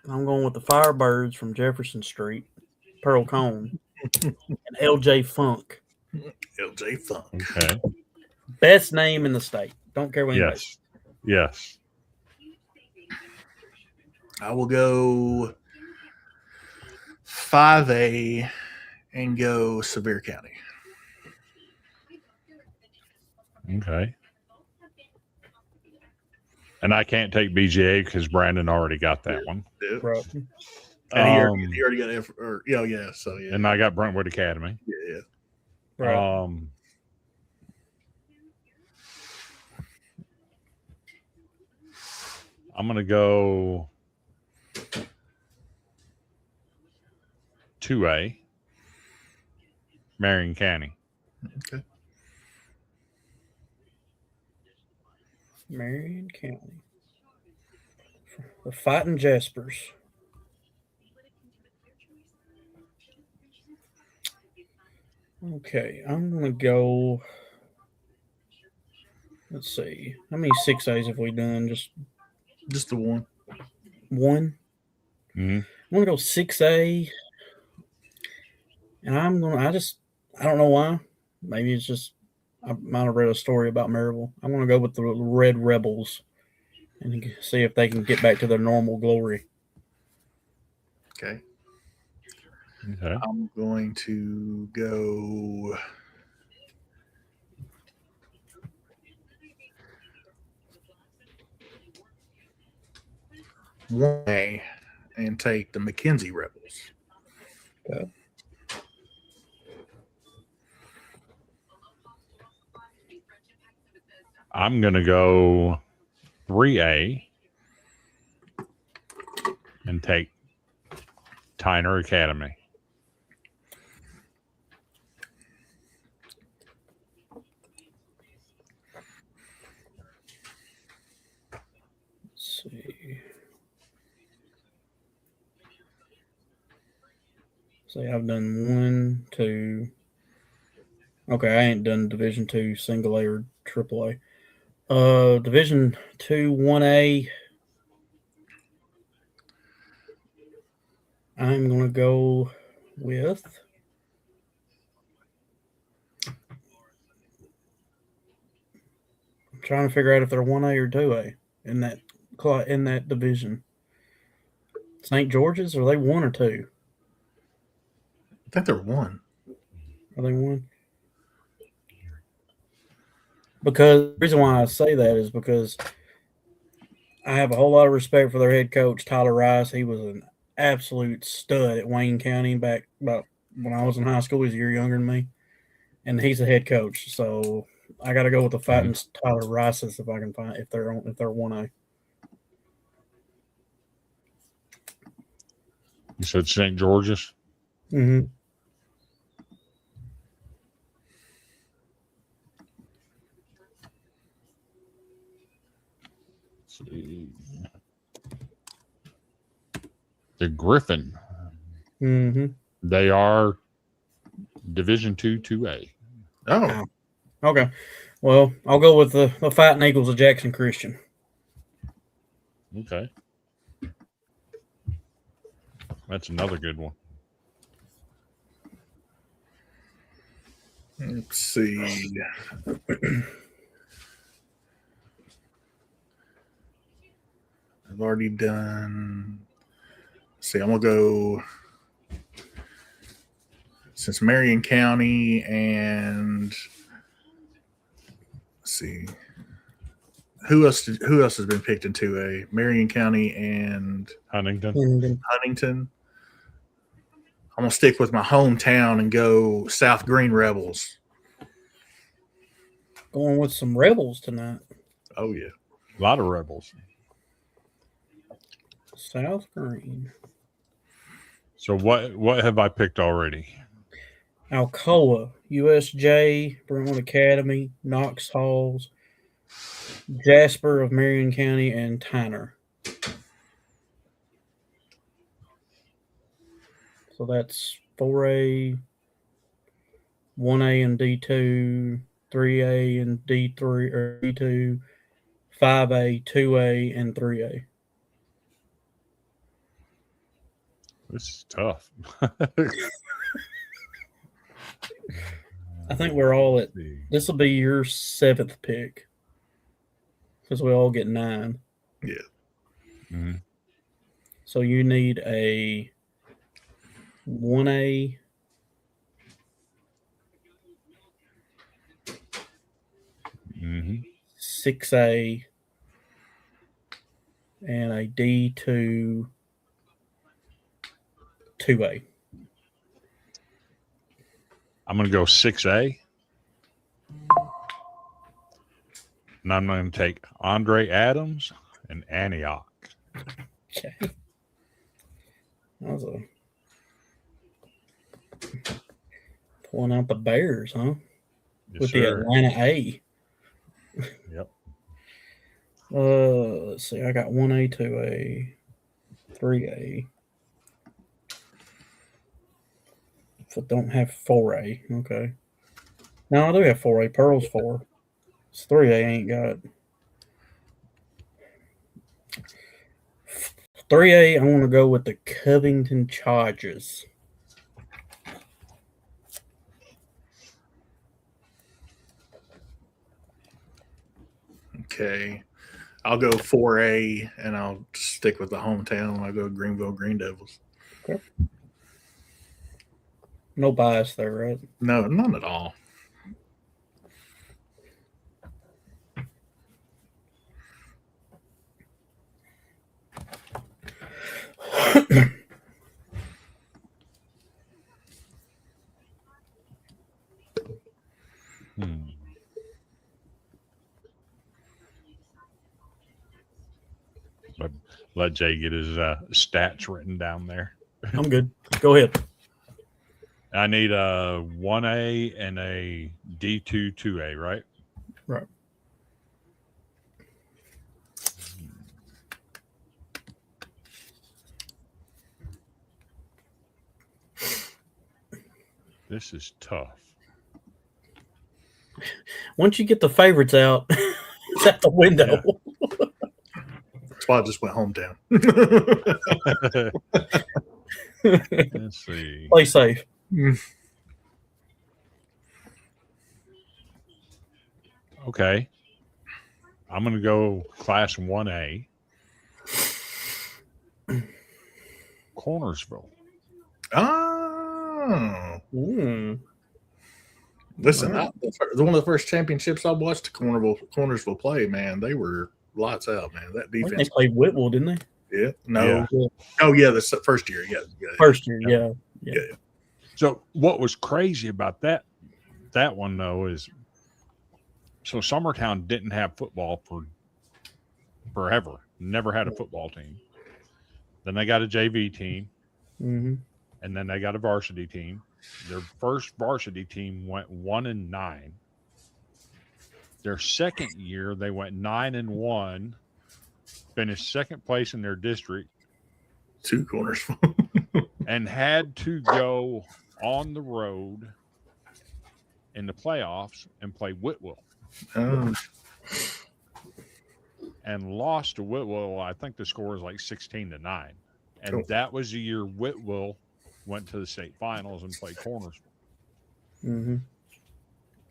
I'm going with the Firebirds from Jefferson Street, Pearl Cone, and LJ Funk.
LJ Funk.
Okay.
Best name in the state. Don't care what anybody says.
Yes.
I will go 5A and go Sevier County.
Okay. And I can't take BGA because Brandon already got that one.
Yeah.
Right.
And he already got F. Or yeah. So yeah.
And I got Brentwood Academy.
Yeah.
Right.
I'm gonna go 2A, Marion County.
Okay.
Marion County. The Fighting Jaspers. Okay, I'm going to go. Let's see. How many 6As have we done?
Just the one.
One?
Mm-hmm.
I'm going to go 6A. And I don't know why. Maybe it's just, I might have read a story about Maryville. I'm going to go with the Red Rebels and see if they can get back to their normal glory.
Okay.
Okay.
I'm going to go. One A and take the McKenzie Rebels.
Okay.
I'm gonna go 3A and take Tyner Academy.
Let's see. See, I've done 1, 2. Okay, I ain't done Division 2 single A or triple A. Division 2 1A. I'm gonna go with I'm trying to figure out if they're 1A or 2A in that division. St. George's, are they 1 or 2?
I think they're 1.
Are they 1? Because the reason why I say that is because I have a whole lot of respect for their head coach, Tyler Rice. He was an absolute stud at Wayne County back about when I was in high school. He's a year younger than me, and he's a head coach. So I got to go with the fighting Tyler Rices if I can find if they're 1A.
You said St. George's?
Mm-hmm.
See. The Griffin.
Mm-hmm.
They are Division 2A.
Oh,
Okay. Well, I'll go with the Fighting Eagles of Jackson Christian.
Okay. That's another good one.
let's see. I've already done. Let's see, I'm gonna go since Marion County and let's see. Who else has been picked in 2A? Marion County and
Huntington.
Huntington. I'm gonna stick with my hometown and go South Green Rebels.
Going with some Rebels tonight.
Oh yeah.
A lot of Rebels.
South Green.
So what have I picked already?
Alcoa, USJ, Brentwood Academy, Knox Halls, Jasper of Marion County, and Tyner. So that's 4A, 1A and D2, 3A and D3 or D2, 5A, 2A, and 3A.
This is tough.
I think we're all at this will be your 7th pick because we all get 9.
Yeah.
Mm-hmm.
So you need a 1A,
Mm-hmm.
6A, and a D2, 2A.
I'm going to go 6A. And I'm going to take Andre Adams and Antioch.
Okay. That was a pulling out the Bears, huh?
Yes,
With
sir.
the Atlanta A.
Yep.
Let's see. I got 1A, 2A, 3A. If I don't have 4A, okay. No, I do have 4A. Pearl's 4. It's 3A. Ain't got 3A. I want to go with the Covington Chargers.
Okay. I'll go 4A and I'll stick with the hometown. I'll go Greenville Green Devils.
Okay. No bias there, right?
No, none at all.
Let Jay get his stats written down there.
I'm good. Go ahead.
I need a 1A and a D2 2A, right?
Right.
This is tough.
Once you get the favorites out, it's out the window.
Yeah.
That's why I just went hometown.
Let's see.
Play safe.
Okay. I'm going to go Class 1A. Cornersville.
Oh. Listen, one of the first championships I watched Cornersville play, man, they were lights out, man. That
I think
defense.
they played Whitwell, didn't they?
Yeah. No.
Yeah.
Oh, yeah. The first year. Yeah.
First year, yeah.
So what was crazy about that one though is, so Summertown didn't have football for forever. Never had a football team. Then they got a JV team,
Mm-hmm.
and then they got a varsity team. Their first varsity team went 1-9. Their second year, they went 9-1, finished second place in their district,
2 corners.
and had to go on the road in the playoffs and play Whitwell.
Oh,
And lost to Whitwell. I think the score was like 16-9. And
Cool.
that was the year Whitwell went to the state finals and played Cornersville.
Mm-hmm.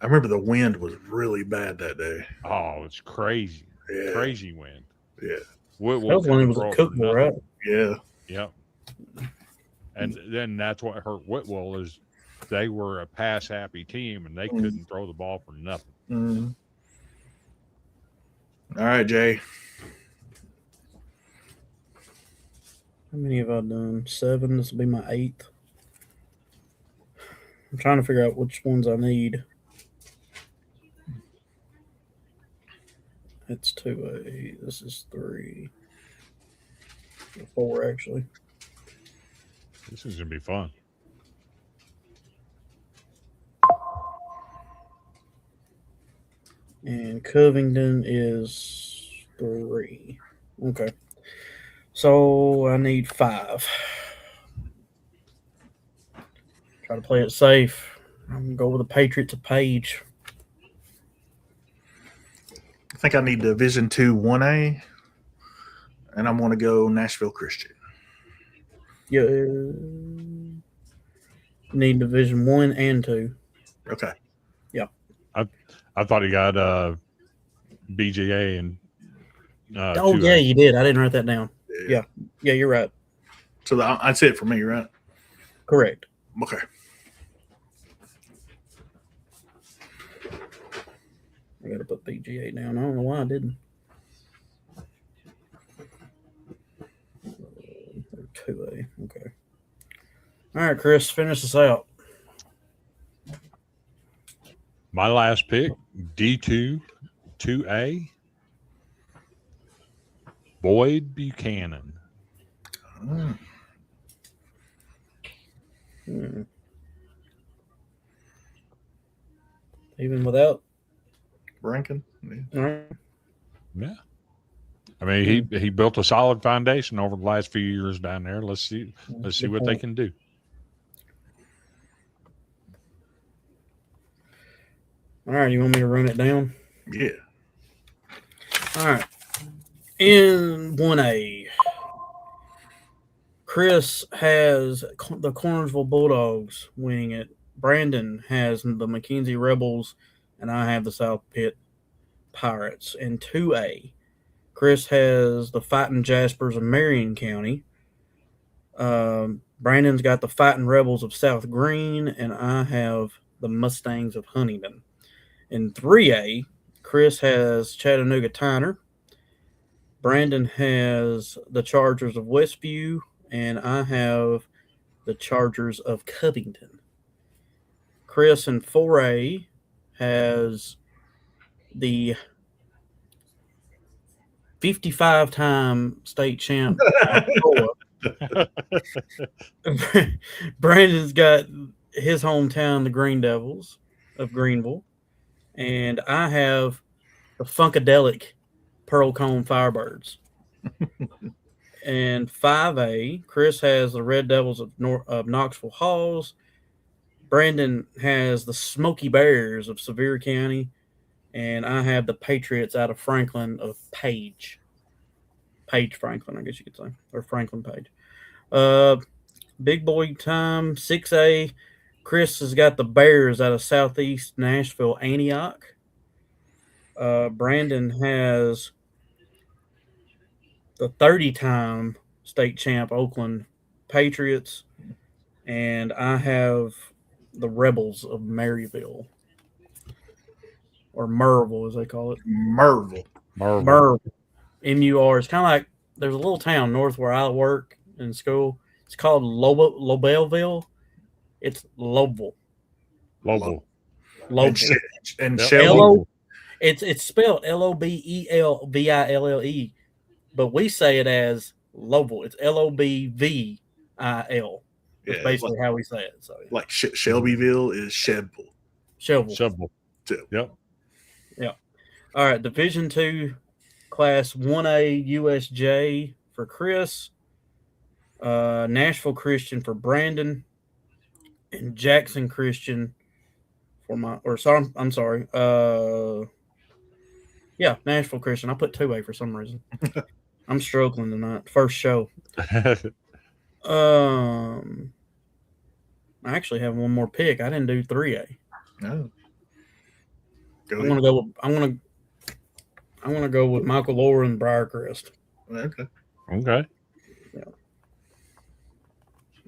I remember the wind was really bad that day.
Oh, it's crazy.
Yeah.
Crazy wind.
Yeah.
Whitwell
That was when it
couldn't
was
throw
a
it for
Cookville, right?
Yeah.
Yep. And then that's what hurt Whitwell is they were a pass happy team and they couldn't throw the ball for nothing.
Mm. All right, Jay.
How many have I done? 7. This will be my 8th. I'm trying to figure out which ones I need. It's 2A. This is 3. 4, actually.
This is gonna be fun.
And Covington is 3. Okay. So I need 5. Try to play it safe. I'm going to go with the Patriots of Page.
I think I need Division 2 1A, and I'm going to go Nashville Christian.
Yeah. Need Division 1 and 2.
Okay.
I thought he got BGA and
Oh,
2A.
yeah, you did. I didn't write that down. Yeah, you're right.
So that's it for me, right?
Correct.
Okay.
I got to put BGA down. I don't know why I didn't. 2A. Okay. All right, Chris, finish us out.
My last pick, D2 2A, Boyd Buchanan.
Mm.
Even without.
Rankin. Yeah.
All right.
Yeah. I mean, he built a solid foundation over the last few years down there. Let's see what they can do.
All right, you want me to run it down?
Yeah.
All right. In 1A, Chris has the Cornersville Bulldogs winning it. Brandon has the McKenzie Rebels, and I have the South Pitt Pirates. In 2A, Chris has the Fighting Jaspers of Marion County. Brandon's got the Fighting Rebels of South Green, and I have the Mustangs of Huntingdon. In 3A, Chris has Chattanooga Tyner. Brandon has the Chargers of Westview, and I have the Chargers of Covington. Chris in 4A has the 55-time state champ. Brandon's got his hometown, the Green Devils of Greenville. And I have the Funkadelic Pearl Cone Firebirds. And 5A, Chris has the Red Devils of Knoxville Halls. Brandon has the Smoky Bears of Sevier County. And I have the Patriots out of Franklin of Page. Page Franklin, I guess you could say. Or Franklin Page. Big boy time, 6A. Chris has got the Bears out of Southeast Nashville, Antioch. Brandon has the 30-time state champ Oakland Patriots. And I have the Rebels of Maryville. or Murville, as they call it.
Merville.
Marvel.
Murville. M-U-R. It's kind of like there's a little town north where I work in school. It's called Lobelville. It's Lobel.
Lobel.
Lobel.
And
Yep.
Shelby.
L-O- It's spelled Lobelville, but we say it as Lobel. It's Lobvil. That's
Yeah,
basically how we say it. So
like Shelbyville is Shedville.
Shovel.
Shovel.
too.
Yep.
All right, Division II, Class 1A USJ for Chris, Nashville Christian for Brandon, and Jackson Christian for I'm sorry. Yeah, Nashville Christian. I put 2A for some reason. I'm struggling tonight. First show. I actually have one more pick. I didn't do 3A.
No. Go
I'm
ahead.
gonna go. I'm gonna go with Michael Lohr and Briarcrest.
Okay.
Okay.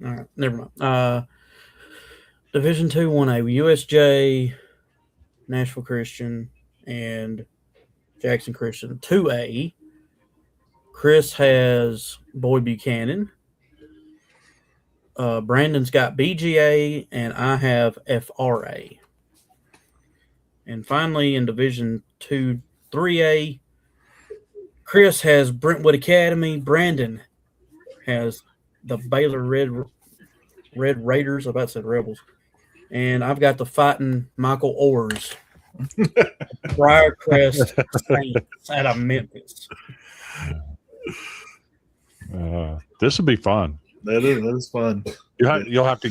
All right, never mind. Division 2 1A USJ, Nashville Christian, and Jackson Christian. 2A, Chris has Boyd Buchanan. Brandon's got BGA, and I have FRA. And finally, in Division 2 3A, Chris has Brentwood Academy. Brandon has the Baylor Red Raiders. I about said Rebels. And I've got the Fighting Michael Orrs. Briarcrest Saints out of Memphis.
This will be fun.
That is fun.
You'll have to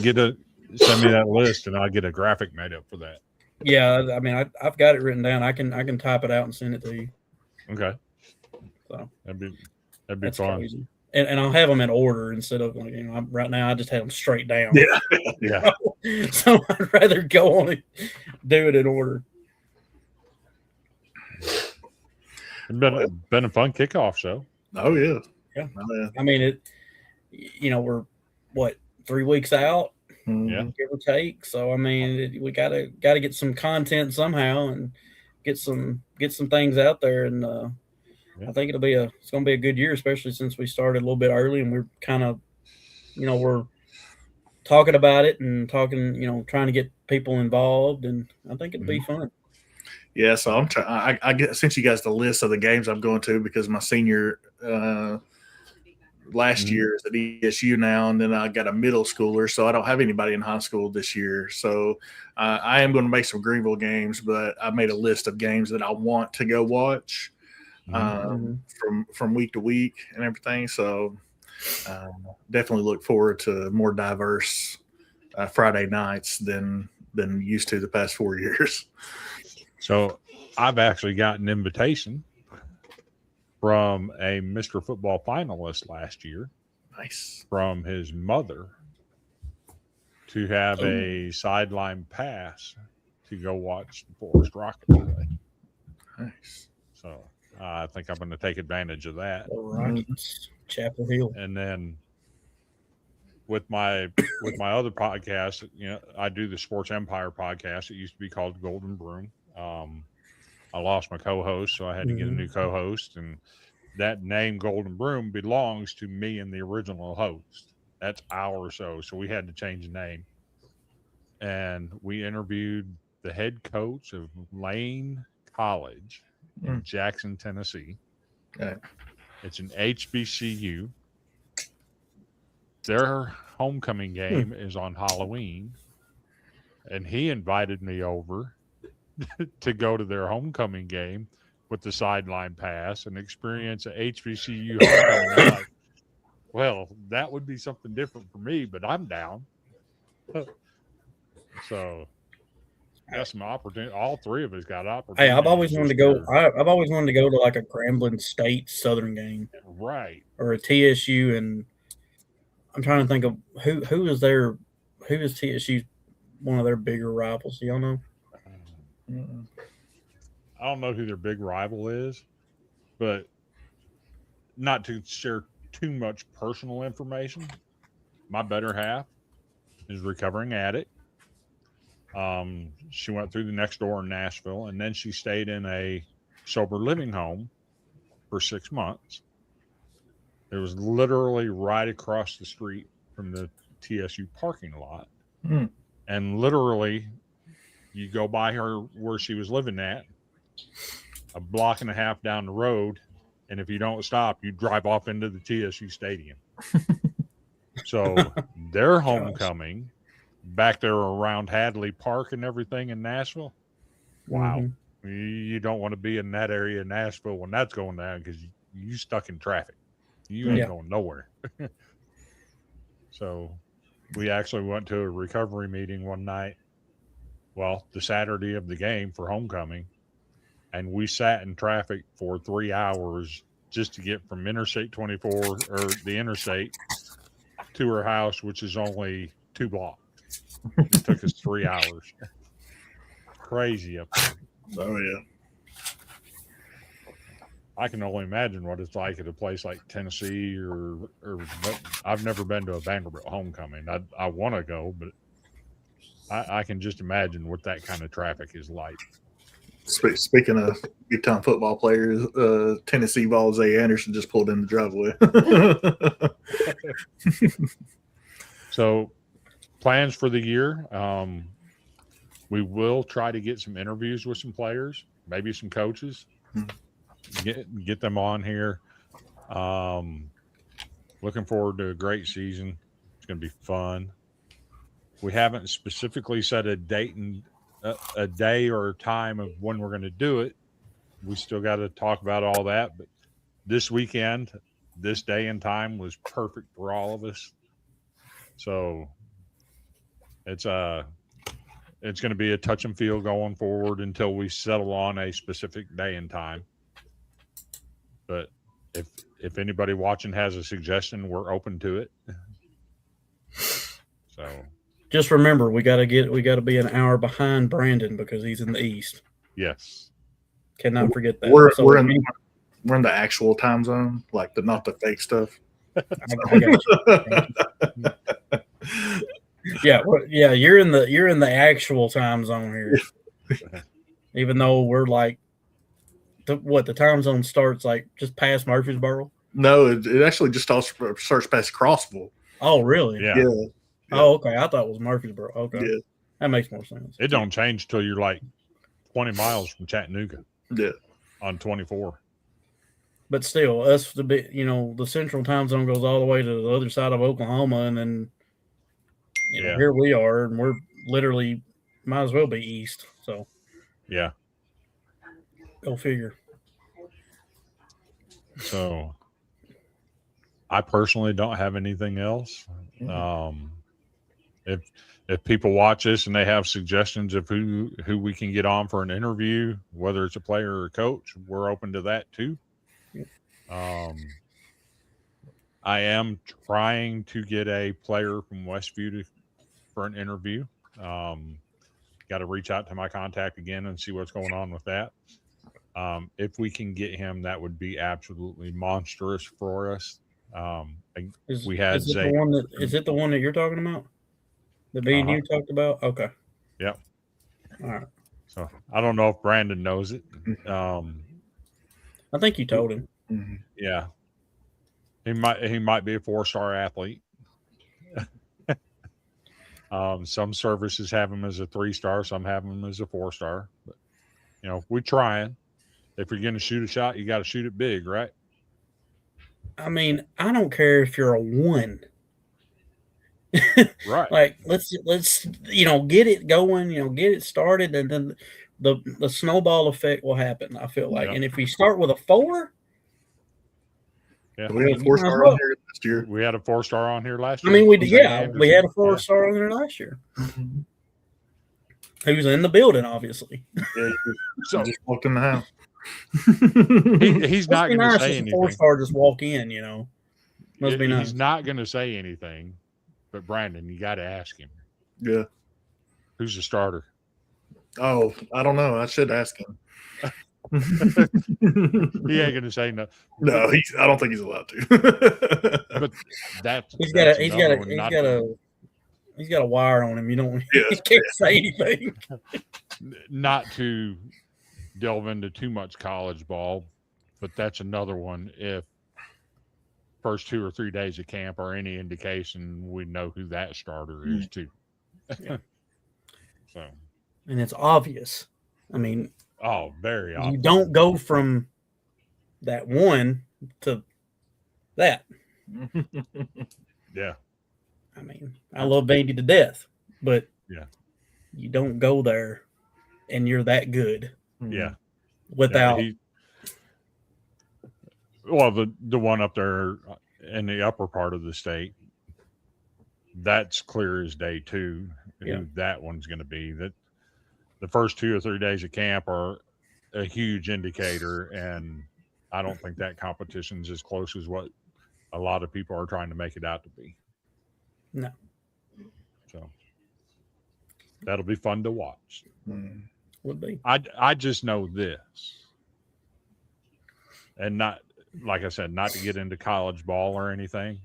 send me that list, and I'll get a graphic made up for that.
Yeah, I mean, I've got it written down. I can type it out and send it to you.
Okay.
So
That'd be
that's
fun.
crazy. And I'll have them in order instead of right now I just have them straight down.
Yeah.
Yeah.
So I'd rather go on and do it in order.
It's been a fun kickoff show.
Oh yeah.
Yeah.
Oh, yeah.
I mean we're what 3 weeks out,
Yeah.
give or take. So I mean we gotta get some content somehow and get some things out there, and I think it's gonna be a good year, especially since we started a little bit early and we're kind of we're talking about it and talking trying to get people involved, and I think it'll be fun.
Yeah, so I'm trying. I get sent you guys the list of the games I'm going to because my senior last year is at ESU now, and then I got a middle schooler, so I don't have anybody in high school this year. So I am going to make some Greenville games, but I made a list of games that I want to go watch from week to week and everything. So definitely look forward to more diverse Friday nights than used to the past 4 years.
So I've actually got an invitation from a Mr. Football finalist last year
Nice.
from his mother to have a sideline pass to go watch the Forest Rockets play.
Nice.
So I think I'm going to take advantage of that.
The Rockets, Chapel Hill.
And then with my other podcast, I do the Sports Empire podcast. It used to be called Golden Broom. I lost my co-host, so I had to get a new co-host, and that name Golden Broom belongs to me and the original host. That's ours, so we had to change the name. And we interviewed the head coach of Lane College in Jackson, Tennessee.
Okay.
It's an HBCU. Their homecoming game is on Halloween, and he invited me over to go to their homecoming game with the sideline pass and experience an HBCU homecoming. I'm like, well, that would be something different for me, but I'm down. So, got some opportunity. All three of us got opportunities.
Hey, I've always wanted to
this
go.
year.
I've always wanted to go to like a Grambling State Southern game
Right.
or a TSU, and I'm trying to think of who is TSU one of their bigger rivals. Do y'all know?
I don't know who their big rival is, but not to share too much personal information, my better half is recovering addict. She went through the next door in Nashville, and then she stayed in a sober living home for 6 months. It was literally right across the street from the TSU parking lot.
Hmm.
And literally, you go by her where she was living at, a block and a half down the road, and if you don't stop, you drive off into the TSU stadium. So their homecoming back there around Hadley Park and everything in Nashville. Wow. You don't want to be in that area in Nashville when that's going down because you stuck in traffic. You ain't going nowhere. So we actually went to a recovery meeting one night. Well, the Saturday of the game for homecoming. And we sat in traffic for 3 hours just to get from Interstate 24 or the interstate to her house, which is only 2 blocks. It took us 3 hours. Crazy up there.
Oh, yeah.
I can only imagine what it's like at a place like Tennessee or I've never been to a Vanderbilt homecoming. I want to go, but I can just imagine what that kind of traffic is like.
Speaking of big-time football players, Tennessee Vols A. Anderson just pulled in the driveway.
So, plans for the year. We will try to get some interviews with some players, maybe some coaches. Get them on here. Looking forward to a great season. It's going to be fun. We haven't specifically set a date and a day or a time of when we're going to do it. We still got to talk about all that. But this weekend, this day and time was perfect for all of us. So it's going to be a touch and feel going forward until we settle on a specific day and time. But if anybody watching has a suggestion, we're open to it. So
just remember, we got to be an hour behind Brandon because he's in the East.
Yes,
cannot forget that.
We're in the actual time zone, like not the fake stuff.
I got you. Yeah. You're in the actual time zone here. Even though we're like, the time zone starts like just past Murfreesboro.
No, it actually just starts past Crossville.
Oh, really?
Yeah.
Oh, okay. I thought it was Murfreesboro. Okay.
Yeah.
That makes more sense.
It don't change till you're like 20 miles from Chattanooga.
Yeah.
On 24.
But still, us the central time zone goes all the way to the other side of Oklahoma, and then here we are, and we're literally might as well be east. So
yeah.
Go figure.
So I personally don't have anything else. If people watch this and they have suggestions of who we can get on for an interview, whether it's a player or a coach, we're open to that too. I am trying to get a player from Westview for an interview. Got to reach out to my contact again and see what's going on with that. If we can get him, that would be absolutely monstrous for us. We had
is it the one that you're talking about? That me and you talked about? Okay.
Yep.
All right.
So I don't know if Brandon knows it.
I think you told him.
Mm-hmm.
Yeah. He might be a 4-star athlete. Some services have him as a 3-star, some have him as a 4-star. But we're trying. If you're going to shoot a shot, you got to shoot it big, right?
I mean, I don't care if you're a 1.
Right.
Like let's get it going, get it started, and then the snowball effect will happen. I feel like, and if we start with a 4,
we had a 4-star on here last year.
We had a 4-star on here last year.
I mean, we had a 4-star on here last year. He was in the building, obviously.
Yeah, so just walked in the house.
He's not going to say anything.
4-star just walk in, Must be nice.
He's not going to say anything. But Brandon, you got to ask him.
Yeah.
Who's the starter?
Oh, I don't know. I should ask him.
He ain't going to say no.
No, I don't think he's allowed to.
But
he's got a he's got a wire on him. You don't
Yeah.
you can't say anything.
Not to delve into too much college ball, but that's another one. If first 2 or 3 days of camp are any indication, we know who that starter is too.
Yeah.
So,
And it's obvious. I mean,
very
you
obvious.
don't go from that one to that.
Yeah.
I mean, I love Vandy to death, but
Yeah.
you don't go there and you're that good
Yeah.
without.
Well, the one up there in the upper part of the state, that's clear as day too.
Yeah.
Who that one's going to be. That the first 2 or 3 days of camp are a huge indicator, and I don't think that competition's as close as what a lot of people are trying to make it out to be.
No.
So that'll be fun to watch.
Would be.
I just know this, and not, like I said, not to get into college ball or anything,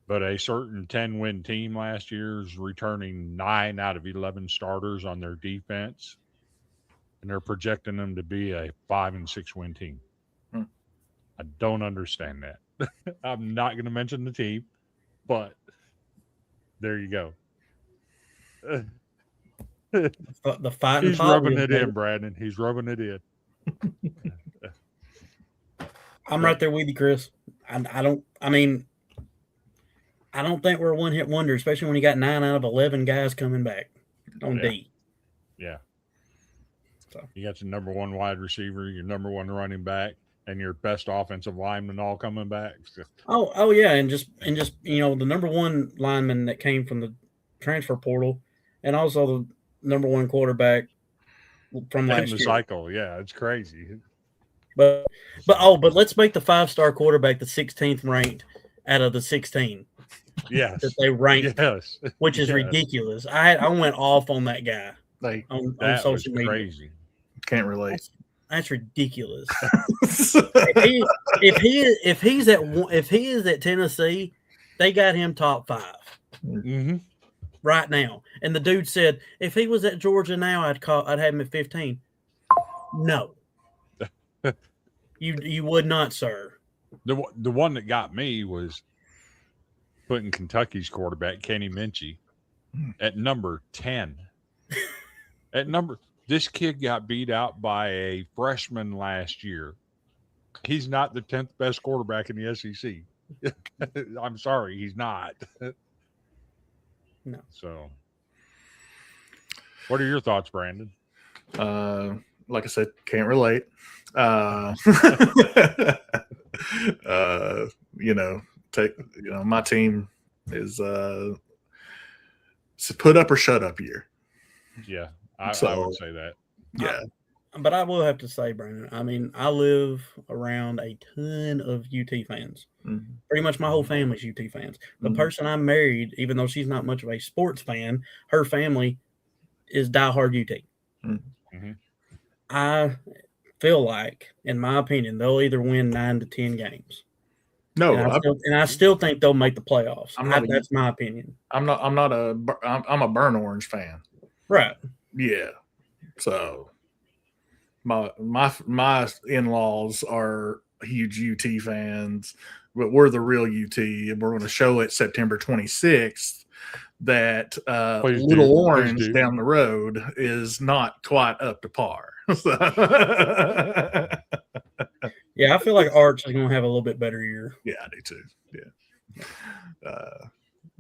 but a certain 10-win team last year is returning 9 out of 11 starters on their defense, and they're projecting them to be a 5 and 6 win team. I don't understand that. I'm not going to mention the team, but there you go.
The fighting.
He's rubbing it in, Brandon. He's rubbing it in.
I'm right there with you, Chris. I don't think we're a one-hit wonder, especially when you got 9 out of 11 guys coming back on D.
Yeah.
So
you got your number 1 wide receiver, your number 1 running back, and your best offensive lineman all coming back.
Oh yeah, and just the number 1 lineman that came from the transfer portal, and also the number 1 quarterback from last year.
Cycle, yeah, it's crazy.
But let's make the 5-star quarterback the 16th ranked out of the 16.
Yes,
that they ranked.
Yes,
which is ridiculous. I went off on that guy.
Like
on
that
social
was
media.
Crazy.
Can't relate.
That's ridiculous. if he is at Tennessee, they got him top 5 right now. And the dude said, if he was at Georgia now, I'd have him at 15. No, you would not, sir.
The one that got me was putting Kentucky's quarterback Kenny Minchie at number 10. This kid got beat out by a freshman last year. He's not the 10th best quarterback in the SEC. I'm sorry, he's not.
No.
So, what are your thoughts, Brandon?
Like I said, can't relate. My team is it's a put up or shut up year.
Yeah, I would say that.
Yeah.
But I will have to say, Brandon, I mean, I live around a ton of UT fans.
Mm-hmm.
Pretty much my whole family's UT fans. The person I married, even though she's not much of a sports fan, her family is diehard UT.
Mm-hmm.
I feel like, in my opinion, they'll either win 9 to 10 games.
No,
and I still think they'll make the playoffs. That's my opinion.
I'm a burnt orange fan.
Right.
Yeah. So my in-laws are huge UT fans, but we're the real UT, and we're going to show it September 26th that Little Orange down the road is not quite up to par.
Yeah, I feel like Arch is going to have a little bit better year.
Yeah, I do too. Yeah.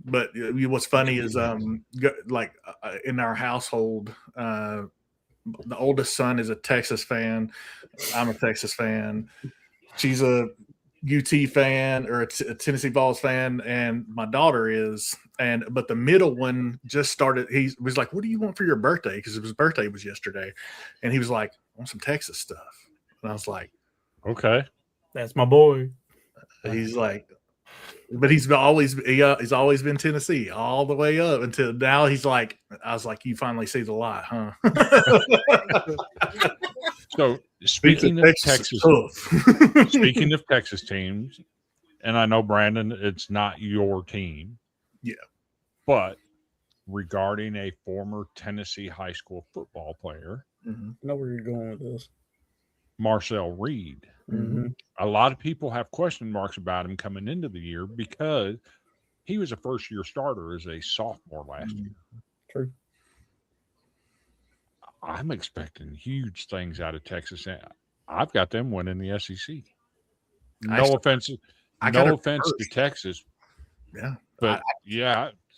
But what's funny is in our household, the oldest son is a Texas fan. I'm a Texas fan. She's a UT fan or a Tennessee Vols fan, and my daughter is. But the middle one just started. He was like, "What do you want for your birthday?" Because his birthday was yesterday, and he was like, "I want some Texas stuff." And I was like,
"Okay,
that's my boy."
He's like, but he's always been Tennessee all the way up until now. He's like, I was like, you finally see the light, huh?
So speaking of Texas teams, and I know, Brandon, it's not your team.
Yeah.
But regarding a former Tennessee high school football player,
Mm-hmm.
I know where you're going with this.
Marcel Reed.
Mm-hmm.
A lot of people have question marks about him coming into the year because he was a first-year starter as a sophomore last year.
True.
I'm expecting huge things out of Texas. I've got them winning the SEC. No offense to Texas.
Yeah,
but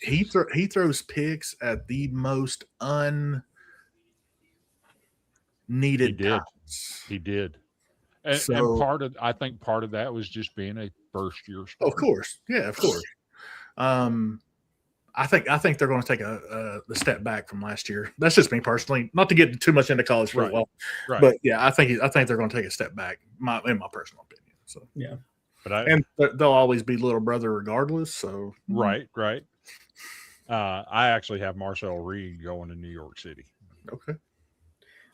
he throws picks at the most unneeded times.
He did. And I think part of that was just being a first year starter.
Of course. Yeah, of course. I think they're going to take a step back from last year. That's just me personally. Not to get too much into college football,
right.
But yeah, I think they're going to take a step back. In my personal opinion. So
yeah,
and they'll always be little brother regardless. So
right. I actually have Marcel Reed going to New York City.
Okay.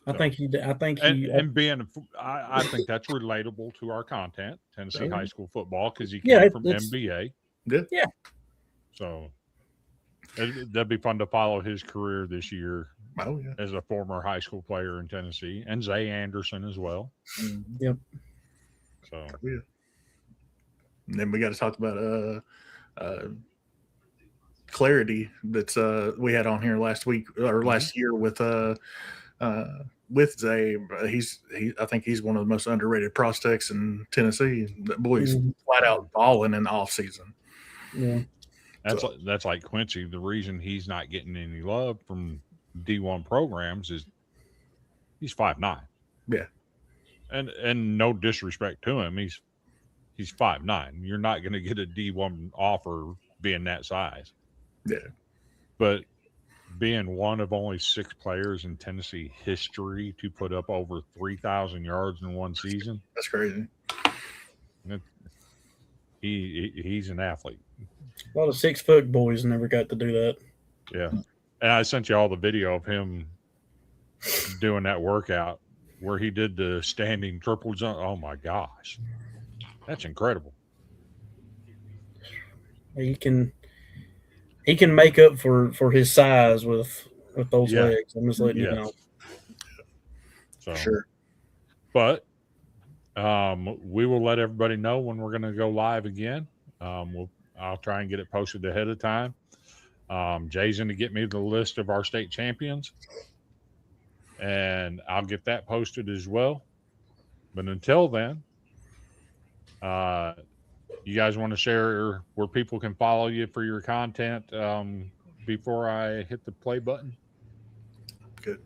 I think being I think
that's relatable to our content, Tennessee high school football, because he
Yeah,
came from MBA.
Yeah.
So that'd be fun to follow his career this year as a former high school player in Tennessee, and Zay Anderson as well.
Yep.
So
and then we got to talk about Clarity that's we had on here last week or last year with Zay. I think he's one of the most underrated prospects in Tennessee. That boy's flat out balling in the off season.
Yeah.
That's like Quincy. The reason he's not getting any love from D1 programs is he's 5'9".
Yeah.
And no disrespect to him, he's 5'9". You're not going to get a D1 offer being that size.
Yeah.
But being one of only 6 players in Tennessee history to put up over 3,000 yards in one season.
That's crazy.
He's an athlete.
A lot of 6-foot boys never got to do that.
Yeah. And I sent you all the video of him doing that workout where he did the standing triple jump. Oh my gosh. That's incredible.
He can make up for his size with those legs. I'm just letting you know.
So,
sure.
But we will let everybody know when we're going to go live again. I'll try and get it posted ahead of time. Jay's going to get me the list of our state champions, and I'll get that posted as well. But until then, you guys want to share where people can follow you for your content before I hit the play button?
Good.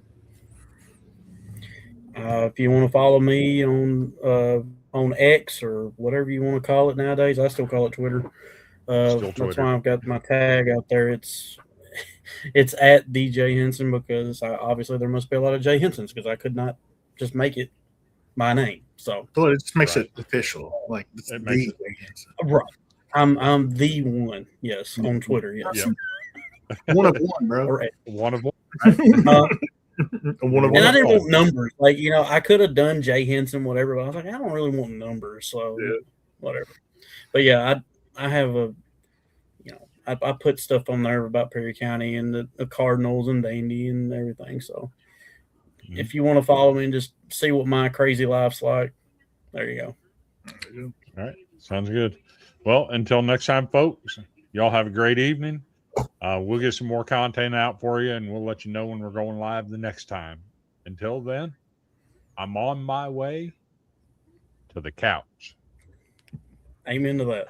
If you want to follow me on X or whatever you want to call it nowadays, I still call it Twitter. That's why I've got my tag out there. It's at DJ Henson because obviously there must be a lot of Jay Hensons because I could not just make it my name. So,
well, it just makes it official. Like
it makes it
right. I'm the one. Yes, on Twitter. Yes.
Yep.
One of one, bro.
One of one.
One of
and I didn't want numbers. Like, I could have done Jay Henson, whatever, but I was like, I don't really want numbers. So whatever. But yeah, I have I put stuff on there about Perry County and the Cardinals and Dandy and everything. So if you want to follow me and just see what my crazy life's like, there you go.
All right. Sounds good. Well, until next time, folks, y'all have a great evening. We'll get some more content out for you, and we'll let you know when we're going live the next time. Until then, I'm on my way to the couch.
Amen to that.